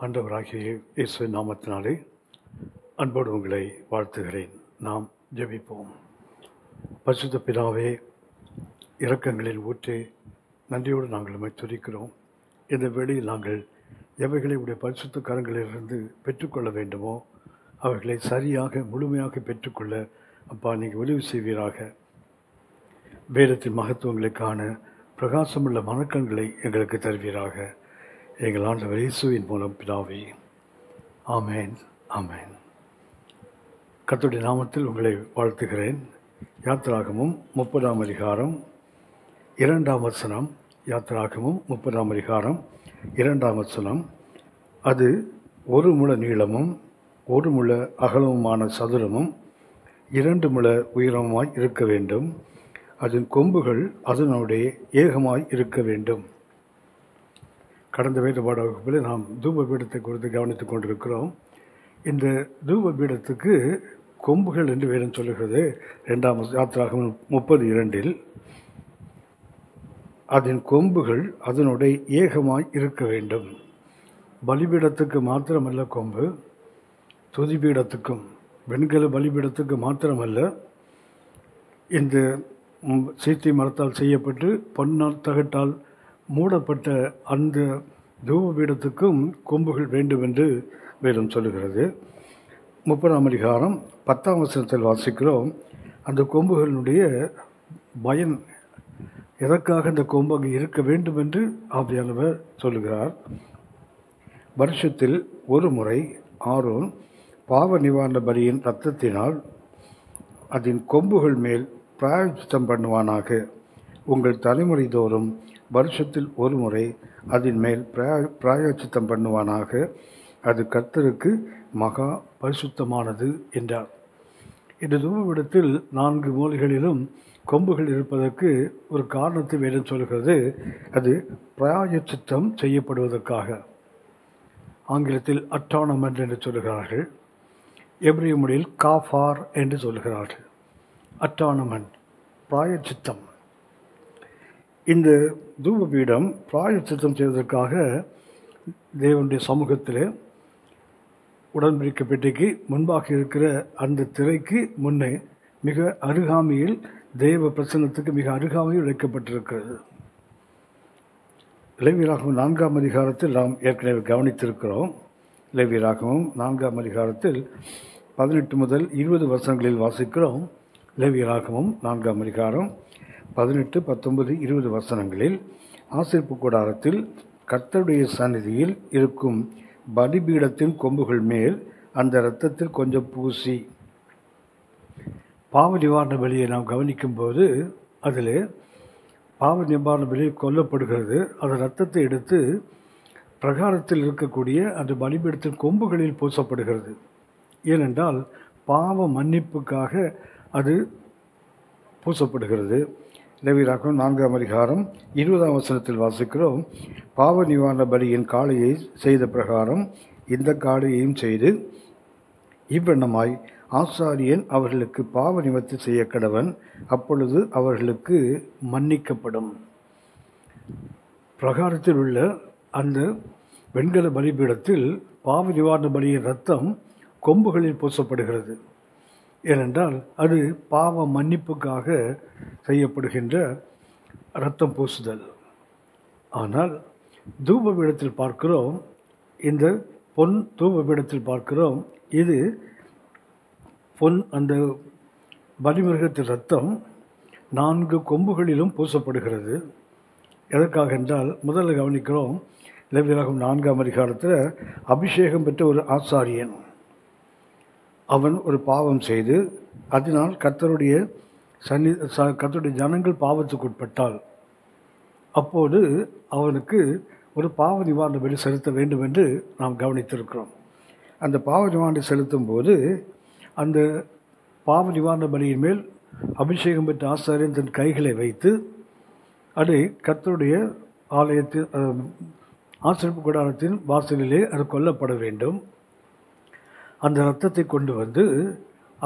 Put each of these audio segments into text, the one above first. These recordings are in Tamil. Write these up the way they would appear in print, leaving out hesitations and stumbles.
ஆண்டவராகிய இயேசுவின் நாமத்தினாலே அன்போடு உங்களை வாழ்த்துகிறேன். நாம் ஜெபிப்போம். பரிசுத்த பிதாவே, இரக்கங்களின் ஊற்றே, நன்றியோடு நாங்கள் உம்மை துதிக்கிறோம். இந்த வேளையில் நாங்கள் எவைகளை உடைய பரிசுத்த கரங்களிலிருந்து பெற்றுக்கொள்ள வேண்டுமோ அவைகளை சரியாக முழுமையாக பெற்றுக்கொள்ள அப்பா நீங்கள் உதவி செய்வீராக. வேதத்தின் மகத்துவங்களை காண பிரகாசமுள்ள மனக்கண்களை எங்களுக்கு தருவீராக. எங்கள் ஆண்டவர் இயேசுவின் மூலம் பிதாவே, ஆமேன் ஆமேன். கர்த்தருடைய நாமத்தில் உங்களை வாழ்த்துகிறேன். யாத்திராகமும் 30ஆம் அதிகாரம் 2ஆம் வசனம். யாத்திராகமும் 30ஆம் அதிகாரம் 2ஆம் வசனம். அது 1 முழ நீளமும் 1 முழ அகலமுமான சதுரமும் 2 முழ உயரமாய் இருக்க வேண்டும். அதன் கொம்புகள் அதனுடைய ஏகமாய் இருக்க வேண்டும். கடந்த வேறுபாடு வகுப்பில் நாம் தூப பீடத்தை குறித்து கவனித்துக் கொண்டிருக்கிறோம். இந்த தூப பீடத்துக்கு கொம்புகள் என்று வேதம் சொல்லுகிறது. 2ஆம் யாத்திராகமம் 30:2 அதன் கொம்புகள் அதனுடைய ஏகமாய் இருக்க வேண்டும். பலிபீடத்துக்கு மாத்திரமல்ல கொம்பு, துதிபீடத்துக்கும் வெண்கல பலிபீடத்துக்கு மாத்திரமல்ல, இந்த சீத்தி மரத்தால் செய்யப்பட்டு பொன்னால் தகட்டால் மூடப்பட்ட அந்த தூபபீடத்துக்கும் கொம்புகள் வேண்டும் என்று வேதம் சொல்லுகிறது. 30ஆம் அதிகாரம் 10ஆம் வசனத்தில் வாசிக்கிறோம். அந்த கொம்புகளுடைய பயன், எதற்காக இந்த கொம்பு அங்கு இருக்க வேண்டும் என்று ஆவியானவர் சொல்லுகிறார். வருஷத்தில் 1 முறை ஆரோன் பாவ நிவாரண பலியின் இரத்தத்தினால் அதன் கொம்புகள் மேல் பிராயச்சித்தம் பண்ணுவானாக. உங்கள் தலைமுறை தோறும் வருஷத்தில் 1 முறை அதன் மேல் பிராயச்சித்தம் பண்ணுவானாக. அது கர்த்தருக்கு மகா பரிசுத்தமானது என்றார். இந்த தூபபீடத்தில் 4 மூலைகளிலும் கொம்புகள் இருப்பதற்கு ஒரு காரணத்தை வேதம் சொல்கிறது. அது பிராயச்சித்தம் செய்யப்படுவதற்காக. ஆங்கிலத்தில் அட்டானமெண்ட் என்று சொல்லுகிறார்கள். எபிரேய மொழியில் காஃபார் என்று சொல்லுகிறார்கள். அட்டானமெண்ட், பிராயச்சித்தம். இந்த தூபபீடம் பிராயச்சித்தம் செய்வதற்காக தேவனுடைய சமூகத்தில் உடன்படிக்கை பெட்டிக்கு முன்பாக இருக்கிற அந்த திரைக்கு முன்னே மிக அருகாமையில், தேவ பிரசன்னத்துக்கு மிக அருகாமையில் வைக்கப்பட்டிருக்கிறது. லேவியராகமம் 4ஆம் அதிகாரத்தில் நாம் ஏற்கனவே கவனித்திருக்கிறோம். லேவியராகமம் 4ஆம் அதிகாரத்தில் 18 முதல் 20 வசனங்களில் வாசிக்கிறோம். லேவியராகமம் 4ஆம் அதிகாரம் 18, 19, 20 வசனங்களில் ஆசரிப்பு கூடாரத்தில் கர்த்தருடைய சந்நிதியில் இருக்கும் பலிபீடத்தின் கொம்புகள் மேல் அந்த இரத்தத்தில் கொஞ்சம் பூசி, பாவ நிவாரண பலியை நாம் கவனிக்கும் போது அதில் பாவ நிவாரண பலி கொல்லப்படுகிறது. அந்த இரத்தத்தை எடுத்து பிரகாரத்தில் இருக்கக்கூடிய அந்த பலிபீடத்தின் கொம்புகளில் பூசப்படுகிறது. ஏனென்றால் பாவ மன்னிப்புக்காக அது பூசப்படுகிறது. லேவியராகமம் 4ஆம் அதிகாரம் 20ஆம் வசனத்தில் வாசிக்கிறோம். பாவ நிவாரண பலியின் காளையை செய்த பிரகாரம் இந்த காளையையும் செய்து இவ்வண்ணமாய் ஆசாரியன் அவர்களுக்கு பாவ நிவர்த்தி செய்ய கடவன். அப்பொழுது அவர்களுக்கு மன்னிக்கப்படும். பிரகாரத்தில் உள்ள அந்த வெண்கல பலிபீடத்தில் பாவ நிவாரண பலியின் இரத்தம் கொம்புகளில் பூசப்படுகிறது. ஏனென்றால் அது பாவ மன்னிப்புக்காக செய்யப்படுகின்ற இரத்தம் பூசுதல். ஆனால் தூபபீடத்தில் பார்க்கிறோம், இந்த பொன் தூபபீடத்தில் பார்க்கிறோம், இது பொன் அந்த பலிமிருகத்தின் இரத்தம் 4 கொம்புகளிலும் பூசப்படுகிறது. எதற்காக என்றால், முதல்ல கவனிக்கிறோம், லேவியராகமம் 4ஆம் அதிகாரத்தில் அபிஷேகம் பெற்ற ஒரு ஆசாரியன், அவன் ஒரு பாவம் செய்து அதனால் கர்த்தருடைய ஜனங்கள் பாவத்துக்கு உட்பட்டால் அப்போது அவனுக்கு ஒரு பாவ நிவாரண பலி செலுத்த வேண்டும் என்று நாம் கவனித்திருக்கிறோம். அந்த பாவ நிவாரணம் செலுத்தும் போது அந்த பாவ நிவாரண பலியின் மேல் அபிஷேகம் பெற்ற ஆசாரியன் தன் கைகளை வைத்து அதை கர்த்தருடைய ஆலயத்தில் ஆசரிப்பு கூடாரத்தின் வாசலிலே அது கொல்லப்பட வேண்டும். அந்த இரத்தத்தை கொண்டு வந்து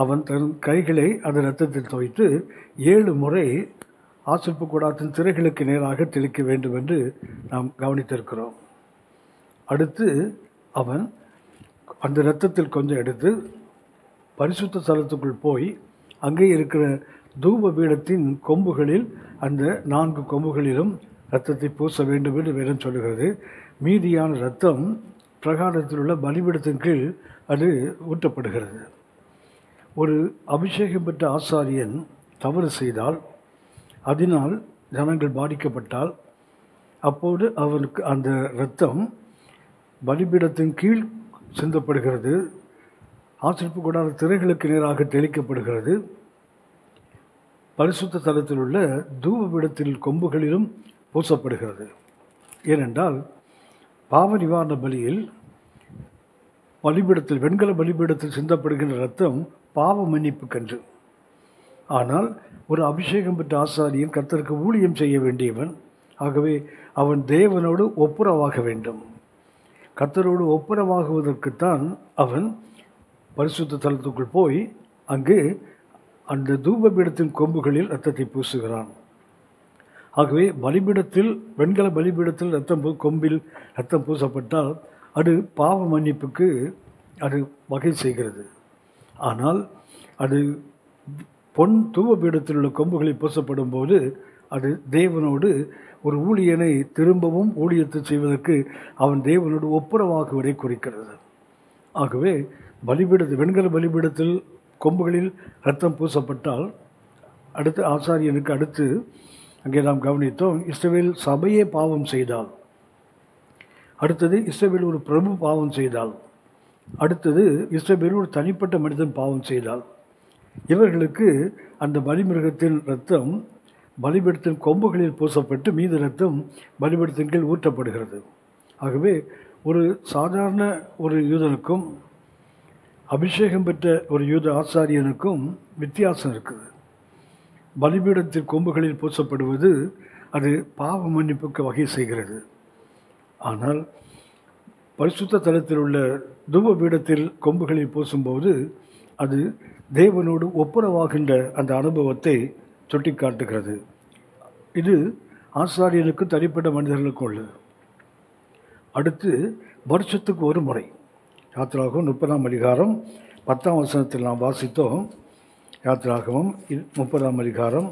அவன் தன் கைகளை அந்த இரத்தத்தில் துவைத்து 7 முறை ஆசரிப்பு கூடாரத்தின் திரைகளுக்கு நேராக தெளிக்க வேண்டும் என்று நாம் கவனித்திருக்கிறோம். அடுத்து அவன் அந்த இரத்தத்தில் கொஞ்சம் எடுத்து பரிசுத்த ஸ்தலத்துக்குள் போய் அங்கே இருக்கிற தூப பீடத்தின் கொம்புகளில் அந்த 4 கொம்புகளிலும் இரத்தத்தை பூச வேண்டும் என்று வேதம் சொல்லுகிறது. மீதியான இரத்தம் பிரகாரத்தில் உள்ள பலிபீடத்தின் கீழ் அது ஊற்றப்படுகிறது. ஒரு அபிஷேகம் பெற்ற ஆசாரியன் தவறு செய்தால், அதனால் ஜனங்கள் பாதிக்கப்பட்டால், அப்போது அவனுக்கு அந்த இரத்தம் பலிபீடத்தின் கீழ் சிந்தப்படுகிறது. ஆசரிப்பு கூடாத திரைகளுக்கு நேராக தெளிக்கப்படுகிறது. பரிசுத்த ஸ்தலத்தில் உள்ள தூபபீடத்தில் கொம்புகளிலும் பூசப்படுகிறது. ஏனென்றால் பாவ நிவாரண பலியில் பலிபீடத்தில், வெண்கல பலிபீடத்தில் சிந்தப்படுகின்ற இரத்தம் பாவ மன்னிப்புக்கன்று. ஆனால் ஒரு அபிஷேகம் பெற்ற ஆசாரியன் கர்த்தருக்கு ஊழியம் செய்ய வேண்டியவன். ஆகவே அவன் தேவனோடு ஒப்புரவாக வேண்டும். கர்த்தரோடு ஒப்புரவாகுவதற்குத்தான் அவன் பரிசுத்த ஸ்தலத்துக்குள் போய் அங்கு அந்த தூபபீடத்தின் கொம்புகளில் இரத்தத்தை பூசுகிறான். ஆகவே பலிபீடத்தில், வெண்கல பலிபீடத்தில் கொம்பில் இரத்தம் பூசப்பட்டால் அது பாவ மன்னிப்புக்கு அது வகை செய்கிறது. ஆனால் அது பொன் தூபபீடத்தில் உள்ள கொம்புகளில் பூசப்படும் போது அது தேவனோடு ஒரு ஊழியனை திரும்பவும் ஊழியத்தை செய்வதற்கு அவன் தேவனோடு ஒப்புரவாகுவதை குறிக்கிறது. ஆகவே வெண்கல பலிபீடத்தில் கொம்புகளில் இரத்தம் பூசப்பட்டால் அடுத்து ஆசாரியனுக்கு அடுத்து அங்கே நாம் கவனித்தோம், இஸ்ரவேல் சபையே பாவம் செய்தால், அடுத்தது இஸ்ரவேல் ஒரு பிரபு பாவம் செய்தால், அடுத்தது இஸ்ரவேல் ஒரு தனிப்பட்ட மனிதன் பாவம் செய்தால், இவர்களுக்கு அந்த பலிமிருகத்தின் இரத்தம் பலிபீடத்தின் கொம்புகளில் பூசப்பட்டு மீது இரத்தம் பலிபீடத்தின் கீழ் ஊற்றப்படுகிறது. ஆகவே ஒரு சாதாரண ஒரு யூதனுக்கும் அபிஷேகம் பெற்ற ஒரு யூத ஆசாரியனுக்கும் வித்தியாசம் இருக்குது. பலிபீடத்தின் கொம்புகளில் பூசப்படுவது அது பாவ மன்னிப்புக்கு வகை செய்கிறது. ஆனால் பரிசுத்த ஸ்தலத்தில் உள்ள தூபபீடத்தில் கொம்புகளில் பூசும்போது அது தேவனோடு ஒப்புரவாகின்ற அந்த அனுபவத்தை சுட்டி காட்டுகிறது. இது ஆசாரியனுக்கு தனிப்பட்ட மனிதர்களுக்கும் உள்ளது. அடுத்து வருஷத்துக்கு ஒரு முறை, யாத்திராகமம் 30ஆம் அதிகாரம் 10ஆம் வசனத்தில் நாம் வாசித்தோம். யாத்திராகமம் 30ஆம் அதிகாரம்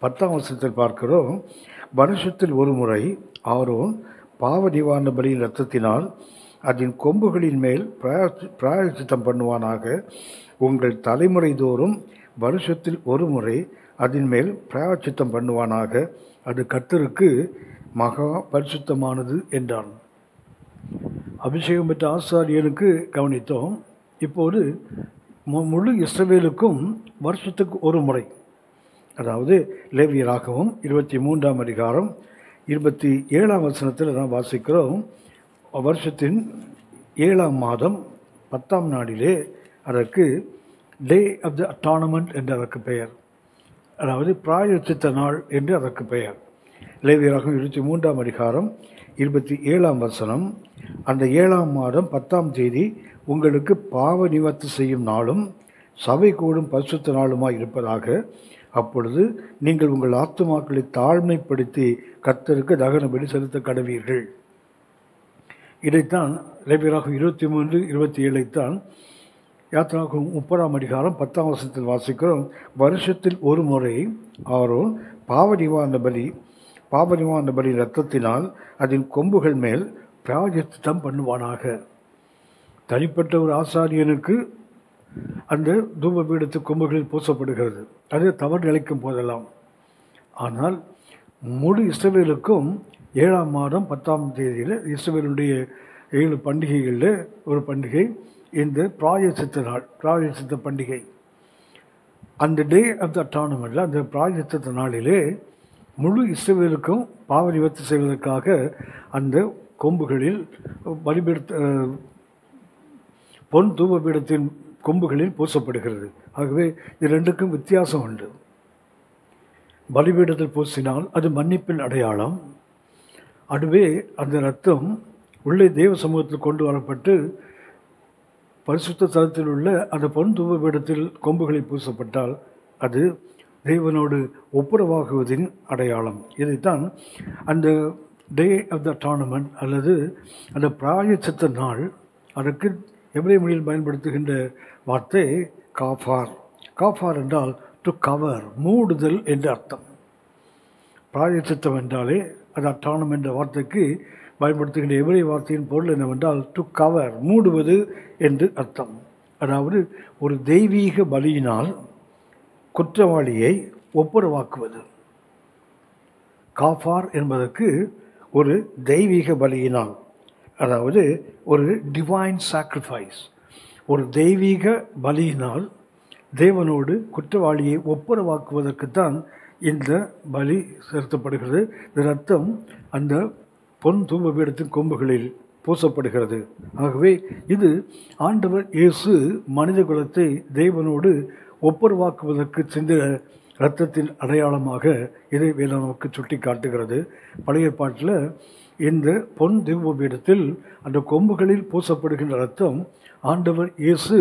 10ஆம் வசனத்தில் பார்க்கிறோம், வருஷத்தில் ஒரு முறை ஆரோன் பாவ நிவாரண பலியின் இரத்தத்தினால் அதன் கொம்புகளின் மேல் பிராயச்சித்தம் பண்ணுவானாக. உங்கள் தலைமுறை தோறும் வருஷத்தில் ஒரு முறை அதன் மேல் பிராயச்சித்தம் பண்ணுவானாக. அது கர்த்தருக்கு மகா பரிசுத்தமானது என்றான். அபிஷேகம் பெற்ற ஆசாரியனுக்கு கவனித்தோம். இப்போது முழு இஸ்ரவேலுக்கும் வருஷத்துக்கு ஒரு முறை, அதாவது லேவியராகமம் 23ஆம் அதிகாரம் 27ஆம் வசனத்தில் நாம் வாசிக்கிறோம், வருஷத்தின் 7ஆம் மாதம் 10ஆம் நாளிலே அதற்கு டே ஆஃப் த அட்டானமெண்ட் என்று அதற்கு பெயர், அதாவது பிராயச்சித்த நாள் என்று அதற்கு பெயர். லேவியராகமம் 23ஆம் அதிகாரம் 27ஆம் வசனம், அந்த 7ஆம் மாதம் 10ஆம் தேதி உங்களுக்கு பாவ நிவர்த்தி செய்யும் நாளும் சபை கூடும் பரிசுத்த நாளுமாய் இருப்பதாக. அப்பொழுது நீங்கள் உங்கள் ஆத்துமாக்களை தாழ்மைப்படுத்தி கர்த்தருக்கு தகன பலி செலுத்த கடவீர்கள். இதைத்தான் லேவியராகமம் 23, 27 யாத்திராகமம் 30ஆம் அதிகாரம் 10ஆம் வசனத்தில் வாசிக்கிறோம். வருஷத்தில் ஒரு முறை ஆரோன் பாவ நிவாரண பலி இரத்தத்தினால் அதன் கொம்புகள் மேல் பிராயச்சித்தம் பண்ணுவானாக. தனிப்பட்ட ஒரு ஆசாரியனுக்கு அந்த தூபபீடத்து கொம்புகளில் பூசப்படுகிறது, அது தவறு நிலைக்கும் போதெல்லாம். ஆனால் முழு இஸ்ரவேலுக்கும் 7ஆம் மாதம் 10ஆம் தேதியில் இஸ்ரவேலுடைய 7 பண்டிகைகளில் ஒரு பண்டிகை இந்த பிராயச்சித்த நாள், பிராயச்சித்த பண்டிகை. அந்த டே ஆஃப் த அட்டானமெண்ட்டில், அந்த பிராயச்சித்த நாளிலே முழு இஸ்ரவேலுக்கும் பாவ நிவர்த்தி செய்வதற்காக அந்த கொம்புகளில் பொன் தூபபீடத்தின் கொம்புகளில் பூசப்படுகிறது. ஆகவே இது ரெண்டுக்கும் வித்தியாசம் உண்டு. பலிபீடத்தில் பூசினால் அது மன்னிப்பின் அடையாளம். அதுவே அந்த இரத்தம் உள்ளே தேவ சமூகத்தில் கொண்டு வரப்பட்டு பரிசுத்த ஸ்தலத்தில் உள்ள அந்த பொன் தூபபீடத்தில் கொம்புகளில் பூசப்பட்டால் அது தேவனோடு ஒப்புரவாகுவதின் அடையாளம். இதைத்தான் அந்த டே ஆஃப் த டார்னமெண்ட் அல்லது அந்த பிராயச்சித்த நாள், அதற்கு எபிரேய மொழியில் பயன்படுத்துகின்ற வார்த்தை காஃபார். காஃபார் என்றால் டு கவர், மூடுதல் என்று அர்த்தம். பிராயச்சித்தம் என்றாலே அது டார்னம் என்ற வார்த்தைக்கு பயன்படுத்துகின்ற எபிரேய வார்த்தையின் பொருள் என்னவென்றால் டு கவர், மூடுவது என்று அர்த்தம். அதாவது ஒரு தெய்வீக பலியினால் குற்றவாளியை ஒப்புரவாக்குவது. காஃபார் என்பதற்கு ஒரு தெய்வீக பலியினால், அதாவது ஒரு டிவைன் சாக்ரிஃபைஸ், ஒரு தெய்வீக பலியினால் தேவனோடு குற்றவாளியை ஒப்புரவாக்குவதற்குத்தான் இந்த பலி செலுத்தப்படுகிறது. இதன் அர்த்தம் அந்த பொன் தூபபீடத்தின் கொம்புகளில் பூசப்படுகிறது. ஆகவே இது ஆண்டவர் இயேசு மனித குலத்தை தேவனோடு ஒப்புரவாக்குவதற்கு சிந்தின இரத்தத்தின் அடையாளமாக இதை வேதம் நமக்கு சுட்டி காட்டுகிறது. பழைய ஏற்பாட்டில் இந்த பொன் தூபபீடத்தில் அந்த கொம்புகளில் பூசப்படுகின்ற இரத்தம் ஆண்டவர் இயேசு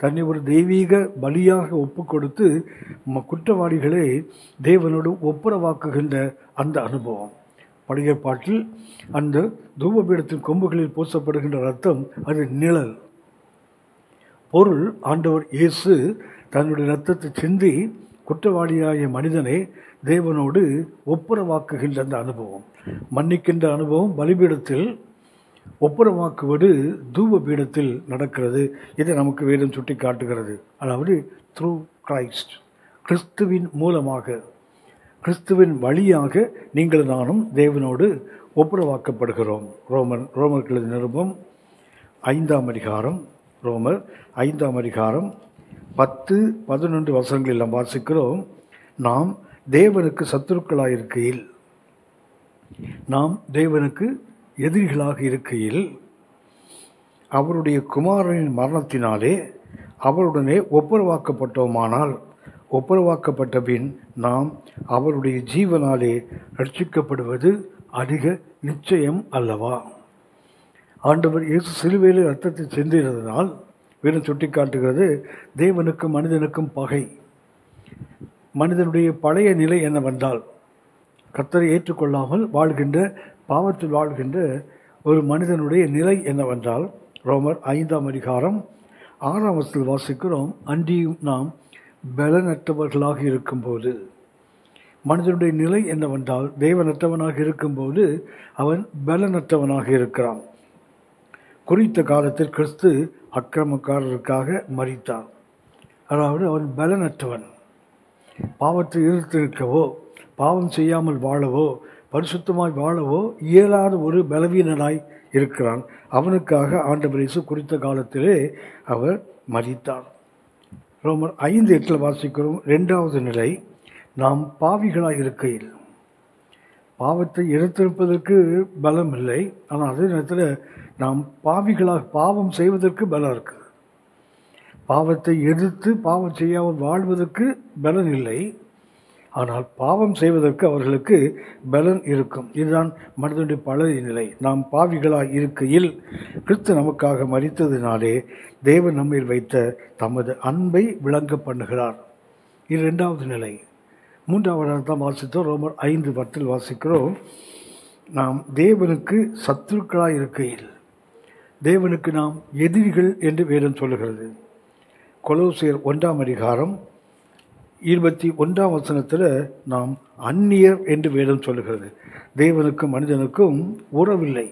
தன்னை ஒரு தெய்வீக பலியாக ஒப்பு கொடுத்து குற்றவாளிகளை தேவனோடு ஒப்புரவாக்குகின்ற அந்த அனுபவம். பழைய ஏற்பாட்டில் அந்த தூபபீடத்தின் கொம்புகளில் பூசப்படுகின்ற இரத்தம் அது நிழல். பொருள் ஆண்டவர் இயேசு தன்னுடைய இரத்தத்தை சிந்தி குற்றவாளியாகிய மனிதனை தேவனோடு ஒப்புரவாக்குகின்ற அந்த அனுபவம், மன்னிக்கின்ற அனுபவம் பலிபீடத்தில், ஒப்புரவாக்குவது தூப பீடத்தில் நடக்கிறது. இதை நமக்கு வேதம் சுட்டி காட்டுகிறது. அதாவது த்ரூ கிரைஸ்ட், கிறிஸ்துவின் மூலமாக, கிறிஸ்துவின் வழியாக நீங்கள் நானும் தேவனோடு ஒப்புரவாக்கப்படுகிறோம். ரோமர்கள் நிருபம் 5ஆம் அதிகாரம், ரோமர் 5ஆம் அதிகாரம் 10-11 வசனங்களில் நாம் வாசிக்கிறோம். நாம் தேவனுக்கு சத்துருக்களாயிருக்கையில், நாம் தேவனுக்கு எதிரிகளாக இருக்கையில் அவருடைய குமாரனின் மரணத்தினாலே அவருடனே ஒப்புரவாக்கப்பட்டோமானால், ஒப்புரவாக்கப்பட்ட பின் நாம் அவருடைய ஜீவனாலே ரட்சிக்கப்படுவது அதிக நிச்சயம் அல்லவா? ஆண்டவர் இயேசு சிலுவையில் இரத்தத்தை சிந்தினதனால் வேதம் சுட்டி காட்டுகிறது, தேவனுக்கும் மனிதனுக்கும் பகை. மனிதனுடைய பழைய நிலை என்னவென்றால், கர்த்தரை ஏற்றுக்கொள்ளாமல் வாழ்கின்ற, பாவத்தில் வாழ்கின்ற ஒரு மனிதனுடைய நிலை என்னவென்றால், ரோமர் 5ஆம் அதிகாரம் 6ஆம் வசனத்தில் வாசிக்கிறோம், அன்றியும் நாம் பலனற்றவர்களாக இருக்கும்போது. மனிதனுடைய நிலை என்னவென்றால், தேவனற்றவனாக இருக்கும்போது அவன் பலனற்றவனாக இருக்கிறான். குறித்த காலத்தில் கிறிஸ்து அக்கிரமக்காரருக்காக மரித்தார். அதாவது அவன் பலனற்றவன். பாவத்தை எதிர்த்து நிற்கவோ, பாவம் செய்யாமல் வாழவோ, பரிசுத்தமாய் வாழவோ இயலாத ஒரு பலவீனனாய் இருக்கிறான். அவனுக்காக ஆண்டவர் இயேசு குறித்த காலத்திலே அவர் மரித்தார். ரோமர் 5:8 வாசிக்கிறோம். 2வது நிலை, நாம் பாவிகளாய் இருக்கையில். பாவத்தை எதிர்த்திருப்பதற்கு பலம் இல்லை, ஆனால் அதே நேரத்தில் நாம் பாவிகளாக, பாவம் செய்வதற்கு பலம் இருக்குது. பாவத்தை எதிர்த்து பாவம் செய்யாமல் வாழ்வதற்கு பலன் இல்லை, ஆனால் பாவம் செய்வதற்கு அவர்களுக்கு பலன் இருக்கும். இதுதான் மனிதனுடைய பழைய நிலை. நாம் பாவிகளாய் இருக்கையில் கிறிஸ்து நமக்காக மரித்ததினாலே தேவன் நம்மில் வைத்த தமது அன்பை விளங்க பண்ணுகிறார். இது 2வது நிலை. 3வது தான் வாசித்தோம். ரோமர் 5:10 வாசிக்கிறோம், நாம் தேவனுக்கு சத்துருக்களாய் இருக்கையில். தேவனுக்கு நாம் எதிரிகள் என்று வேதம் சொல்லுகிறது. கொலோசியர் 1ஆம் அதிகாரம் 21ஆம் வசனத்தில் நாம் அந்நியர் என்று வேதம் சொல்லுகிறது. தேவனுக்கும் மனிதனுக்கும் உறவில்லை,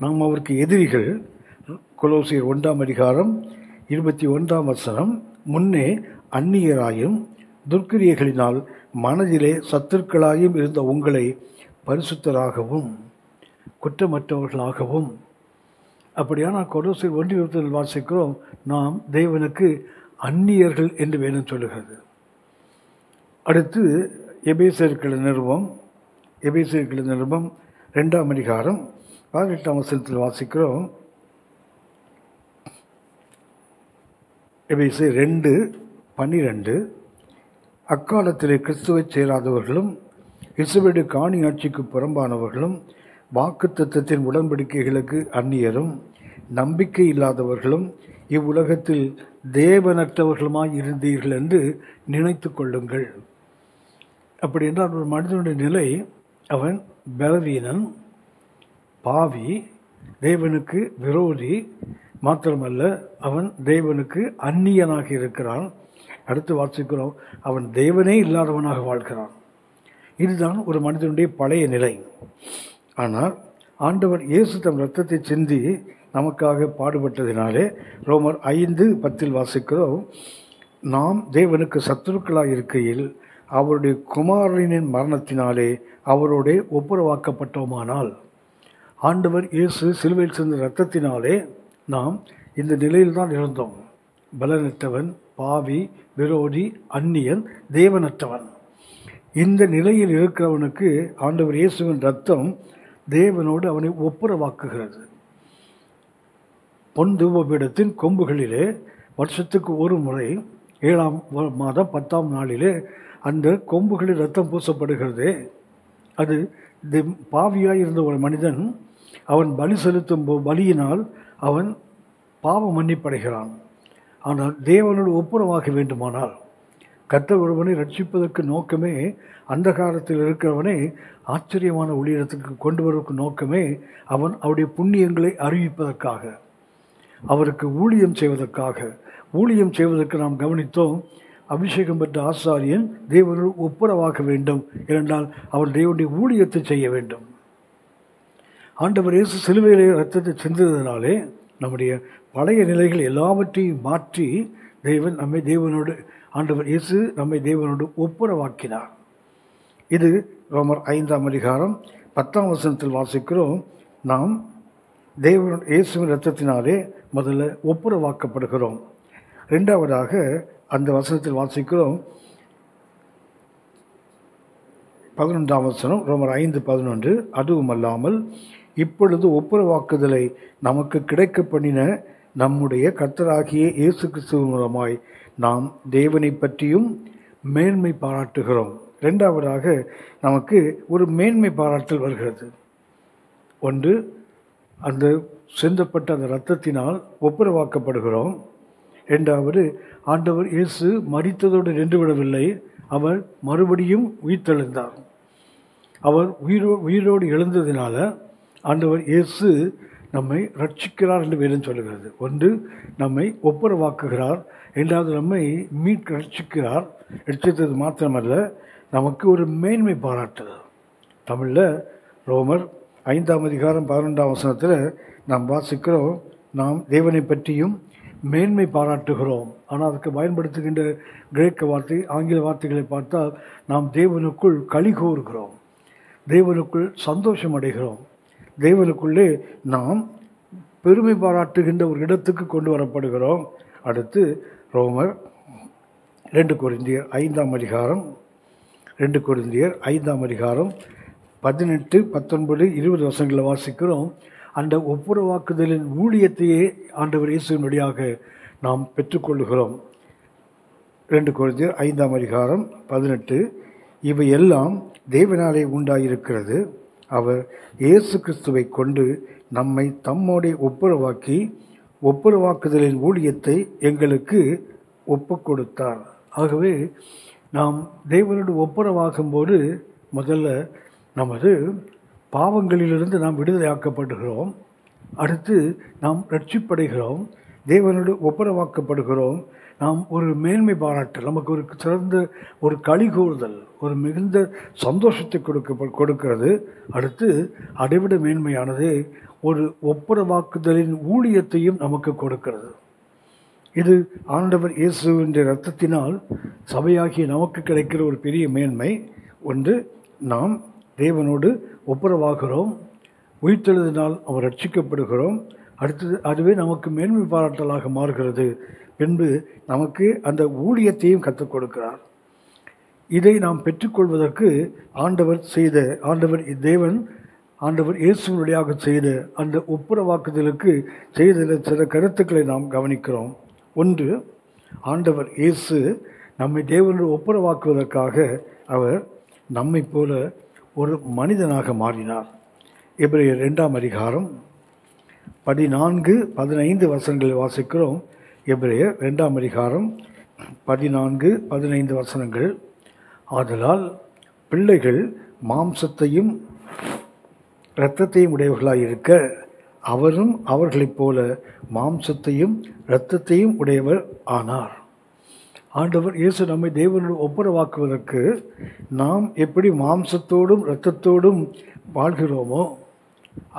நாம் அவருக்கு எதிரிகள். கொலோசியர் 1ஆம் அதிகாரம் 21ஆம் வசனம், முன்னே அந்நியராயும் துர்க்கிரியைகளினால் மனதிலே சத்துருக்களாயும் இருந்த உங்களை பரிசுத்தராகவும் குற்றமற்றவர்களாகவும். அப்படியான கொலோசியர் 1:20 வாசிக்கிறோம், நாம் தேவனுக்கு அந்நியர்கள் என்று வேதம் சொல்லுகிறது. அடுத்து எபேசியர்கள் நிருபம் 2ஆம் அதிகாரம் 18ஆம் வசனத்தில் வாசிக்கிறோம். எபேசியர் 2:12, அக்காலத்திலே கிறிஸ்துவை சேராதவர்களும் இஸ்ரவேலுடைய காணி ஆட்சிக்கு புறம்பானவர்களும் வாக்குத்தத்தத்தின் உடன்படிக்கைகளுக்கு அந்நியரும் நம்பிக்கை இல்லாதவர்களும் இவ்வுலகத்தில் தேவனற்றவர்களுமாய் இருந்தீர்கள் என்று நினைத்து கொள்ளுங்கள். அப்படி என்றால் ஒரு மனிதனுடைய நிலை, அவன் பலவீனன், பாவி, தேவனுக்கு விரோதி, மாத்திரமல்ல அவன் தேவனுக்கு அந்நியனாக இருக்கிறான். அடுத்து வாசிக்கிறோம், அவன் தேவனே இல்லாதவனாக வாழ்கிறான். இதுதான் ஒரு மனிதனுடைய பழைய நிலை. ஆனால் ஆண்டவர் இயேசு தம் இரத்தத்தை சிந்தி நமக்காக பாடுபட்டதினாலே ரோமர் 5:10 வாசிக்கிறோம், நாம் தேவனுக்கு சத்துருக்களாக இருக்கையில் அவருடைய குமாரனின் மரணத்தினாலே அவரோட ஒப்புரவாக்கப்பட்டோமானால், ஆண்டவர் இயேசு சிலுவையில் சிந்த இரத்தத்தினாலே நாம் இந்த நிலையில்தான் இருந்தோம். பலனற்றவன், பாவி, விரோதி, அந்நியன், தேவனற்றவன். இந்த நிலையில் இருக்கிறவனுக்கு ஆண்டவர் இயேசுவின் இரத்தம் தேவனோடு அவனை ஒப்புரவாக்குகிறது. பொன் தூபபீடத்தின் கொம்புகளிலே வருஷத்துக்கு ஒரு முறை 7ஆம் மாதம் 10ஆம் நாளிலே அந்த கொம்புகளில் ரத்தம் பூசப்படுகிறது. அது பாவியாய் இருந்த ஒரு மனிதன் அவன் பலி செலுத்தும் பலியினால் அவன் பாவ மன்னிப்படைகிறான். ஆனால் தேவனோடு ஒப்புரவாக வேண்டுமானால், கர்த்தர் ஒருவனை ரட்சிப்பதற்கு நோக்கமே, அந்த காலத்தில் இருக்கிறவனை ஆச்சரியமான ஊழியத்துக்கு கொண்டு வருவதற்கு நோக்கமே அவன் அவருடைய புண்ணியங்களை அறிவிப்பதற்காக, அவருக்கு ஊழியம் செய்வதற்கு நாம் கவனித்தோம். அபிஷேகம் பெற்ற ஆசாரியன் தேவனோடு ஒப்புரவாக வேண்டும், ஏனென்றால் அவன் தேவனுடைய ஊழியத்தை செய்ய வேண்டும். ஆண்டவர் இயேசு சிலுவையிலே இரத்தத்தை சிந்ததினாலே நம்முடைய பழைய நிலைகள் எல்லாவற்றையும் மாற்றி ஆண்டவர் இயேசு நம்மை தேவனோடு ஒப்புரவாக்கினார். இது ரோமர் 5ஆம் அதிகாரம் 10ஆம் வசனத்தில் வாசிக்கிறோம். நாம் இயேசுவின் இரத்தத்தினாலே முதல்ல ஒப்புரவாக்கப்படுகிறோம். இரண்டாவதாக அந்த வசனத்தில் வாசிக்கிறோம் 11ஆம் வசனம், ரோமர் 5:11, அதுவும் அல்லாமல் இப்பொழுது ஒப்புரவாக்குதலை நமக்கு கிடைக்க பண்ணின நம்முடைய கர்த்தராகிய இயேசு கிறிஸ்துவ மூலமாய் நாம் தேவனை பற்றியும் மேன்மை பாராட்டுகிறோம். இரண்டாவதாக நமக்கு ஒரு மேன்மை பாராட்டல் வருகிறது. ஒன்று, அந்த சிந்தப்பட்ட அந்த இரத்தத்தினால் ஒப்புரவாக்கப்படுகிறோம். இரண்டாவது, ஆண்டவர் இயேசு மரித்ததோடு நின்றுவிடவில்லை, அவர் மறுபடியும் உயிர்த்தெழுந்தார். அவர் உயிரோடு எழுந்ததினால ஆண்டவர் இயேசு நம்மை ரட்சிக்கிறார் என்று வேதம் சொல்லுகிறது. ஒன்று, நம்மை ஒப்புரவாக்குகிறார். இரண்டாவது, நம்மை ரட்சிக்கிறார். ரட்சித்தது மாத்திரமல்ல, நமக்கு ஒரு மேன்மை பாராட்டுதல். தமிழில் ரோமர் 5ஆம் அதிகாரம் 11ஆம் வசனத்தில் நாம் வாசிக்கிறோம், நாம் தேவனை பற்றியும் மேன்மை பாராட்டுகிறோம். ஆனால் அதுக்கு பயன்படுத்துகின்ற கிரேக்க வார்த்தை, ஆங்கில வார்த்தைகளை பார்த்தால் நாம் தேவனுக்குள் களி கூறுகிறோம், தேவனுக்குள் சந்தோஷம் அடைகிறோம், தேவனுக்குள்ளே நாம் பெருமை பாராட்டுகின்ற ஒரு இடத்துக்கு கொண்டு வரப்படுகிறோம். அடுத்து ரோமர் 2 கொரிந்தியர் 5ஆம் அதிகாரம் 18, 19, 20 வசனங்களில் வாசிக்கிறோம். அந்த ஒப்புரவாக்குதலின் ஊழியத்தையே ஆண்டவர் இயேசுவின் வழியாக நாம் பெற்றுக்கொள்ளுகிறோம். 2 கொரிந்தியர் 5ஆம் அதிகாரம் 18, இவையெல்லாம் தேவனாலே உண்டாயிருக்கிறது, அவர் இயேசு கிறிஸ்துவை கொண்டு நம்மை தம்மோடே ஒப்புரவாக்குதலின் ஊழியத்தை எங்களுக்கு ஒப்பு கொடுத்தார். ஆகவே நாம் தேவனோடு ஒப்புரவாகும்போது முதல்ல நமது பாவங்களிலிருந்து நாம் விடுதலையாக்கப்படுகிறோம். அடுத்து நாம் ரட்சிப்படைகிறோம், தேவனோடு ஒப்புரவாக்கப்படுகிறோம். நாம் ஒரு மேன்மை பாராட்டல், நமக்கு ஒரு சிறந்த ஒரு களி கூறுதல், ஒரு மிகுந்த சந்தோஷத்தை கொடுக்கிறது. அடுத்து அதைவிட மேன்மையானது ஒரு ஒப்புரவாக்குதலின் ஊழியத்தையும் நமக்கு கொடுக்கிறது. இது ஆண்டவர் இயேசுவின் இரத்தத்தினால் சபையாகிய நமக்கு கிடைக்கிற ஒரு பெரிய மேன்மை. ஒன்று, நாம் தேவனோடு ஒப்புரவாகிறோம், உயிர்த்தெழுதினால் அவர் ரட்சிக்கப்படுகிறோம். அடுத்தது அதுவே நமக்கு மேன்மை பாராட்டலாக மாறுகிறது. பின்பு நமக்கு அந்த ஊழியத்தையும் கற்றுக் கொடுக்கிறார். இதை நாம் பெற்றுக்கொள்வதற்கு ஆண்டவர் இயேசுவின் வழியாக செய்த அந்த ஒப்புரவாக்குதலுக்கு செய்த சில கருத்துக்களை நாம் கவனிக்கிறோம். ஒன்று, ஆண்டவர் இயேசு நம்மை தேவனோடு ஒப்புரவாக்குவதற்காக அவர் நம்மை போல ஒரு மனிதனாக மாறினார். எபிரேயர் 2ஆம் அதிகாரம் 14, 15 வசனங்களில் வாசிக்கிறோம். எபிரேயர் 2ஆம் அதிகாரம் 14, 15 வசனங்கள். ஆதலால் பிள்ளைகள் மாம்சத்தையும் இரத்தத்தையும் உடையவர்களாய் இருக்க அவரும் அவர்களைப் போல மாம்சத்தையும் இரத்தத்தையும் உடையவர் ஆனார். ஆண்டவர் இயேசு நம்மை தேவனோடு ஒப்புரவாக்குவதற்கு நாம் எப்படி மாம்சத்தோடும் இரத்தத்தோடும் வாழ்கிறோமோ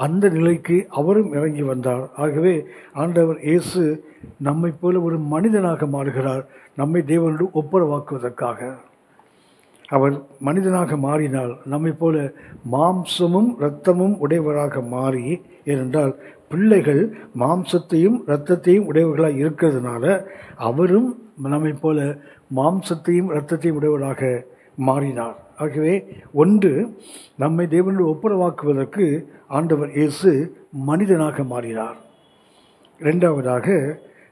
அந்த நிலைக்கு அவரும் இறங்கி வந்தார். ஆகவே ஆண்டவர் இயேசு நம்மை போல ஒரு மனிதனாக மாறுகிறார், நம்மை தேவனோடு ஒப்புரவாக்குவதற்காக. அவர் மனிதனாக மாறினால் நம்மை போல மாம்சமும் இரத்தமும் உடையவராக மாறி, ஏனென்றால் பிள்ளைகள் மாம்சத்தையும் இரத்தத்தையும் உடையவர்களாக இருக்கிறதுனால அவரும் நம்மை போல மாம்சத்தையும் இரத்தத்தையும் உடையவராக மாறினார். ஆகவே ஒன்று, நம்மை தேவனோடு ஒப்புரவாக்குவதற்கு ஆண்டவர் இயேசு மனிதனாக மாறினார். இரண்டாவதாக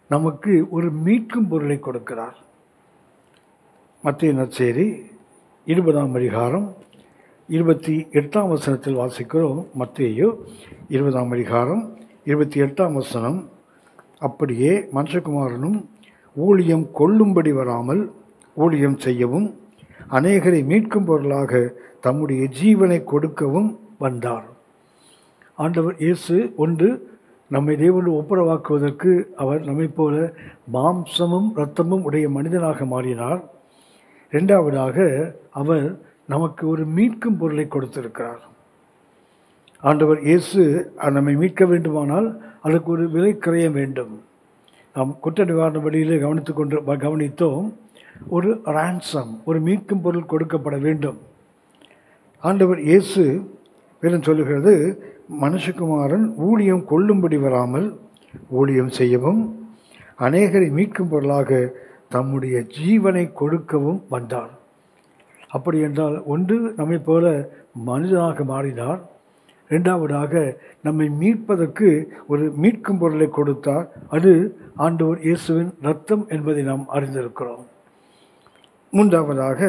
நமக்கு ஒரு மீட்கும் பொருளை கொடுக்கிறார். மத்தேயு நற்செய்தி 20ஆம் அதிகாரம் 28ஆம் வசனத்தில் வாசிக்கிறோம். மத்தேயு 20ஆம் அதிகாரம் 28ஆம் வசனம், அப்படியே மனுஷகுமாரனும் ஊழியம் கொள்ளும்படி வராமல் ஊழியம் செய்யவும் அநேகரை மீட்கும் பொருளாக தம்முடைய ஜீவனை கொடுக்கவும் வந்தார். ஆண்டவர் இயேசு ஒன்று, நம்மை தேவனோடு ஒப்புரவாக்குவதற்கு அவர் நம்மை போல மாம்சமும் இரத்தமும் உடைய மனிதனாக மாறினார். இரண்டாவதாக அவர் நமக்கு ஒரு மீட்கும் பொருளை கொடுத்திருக்கிறார். ஆண்டவர் இயேசு நம்மை மீட்க வேண்டுமானால் அதுக்கு ஒரு விலை கிரய வேண்டும். நாம் குற்ற நிவாரண வழியிலே கவனித்தோம். ஒரு ரான்சம், ஒரு மீட்கும் பொருள் கொடுக்கப்பட வேண்டும். ஆண்டவர் இயேசு வேதம் சொல்லுகிறது, மனுஷகுமாரன் ஊழியம் கொள்ளும்படி வராமல் ஊழியம் செய்யவும் அநேகரை மீட்கும் பொருளாக தம்முடைய ஜீவனை கொடுக்கவும் வந்தார். அப்படி என்றால் ஒன்று, நம்மை போல மனிதனாக மாறினார். இரண்டாவதாக நம்மை மீட்பதற்கு ஒரு மீட்கும் பொருளை கொடுத்தார். அது ஆண்டவர் இயேசுவின் இரத்தம் என்பதை நாம் அறிந்திருக்கிறோம். மூன்றாவதாக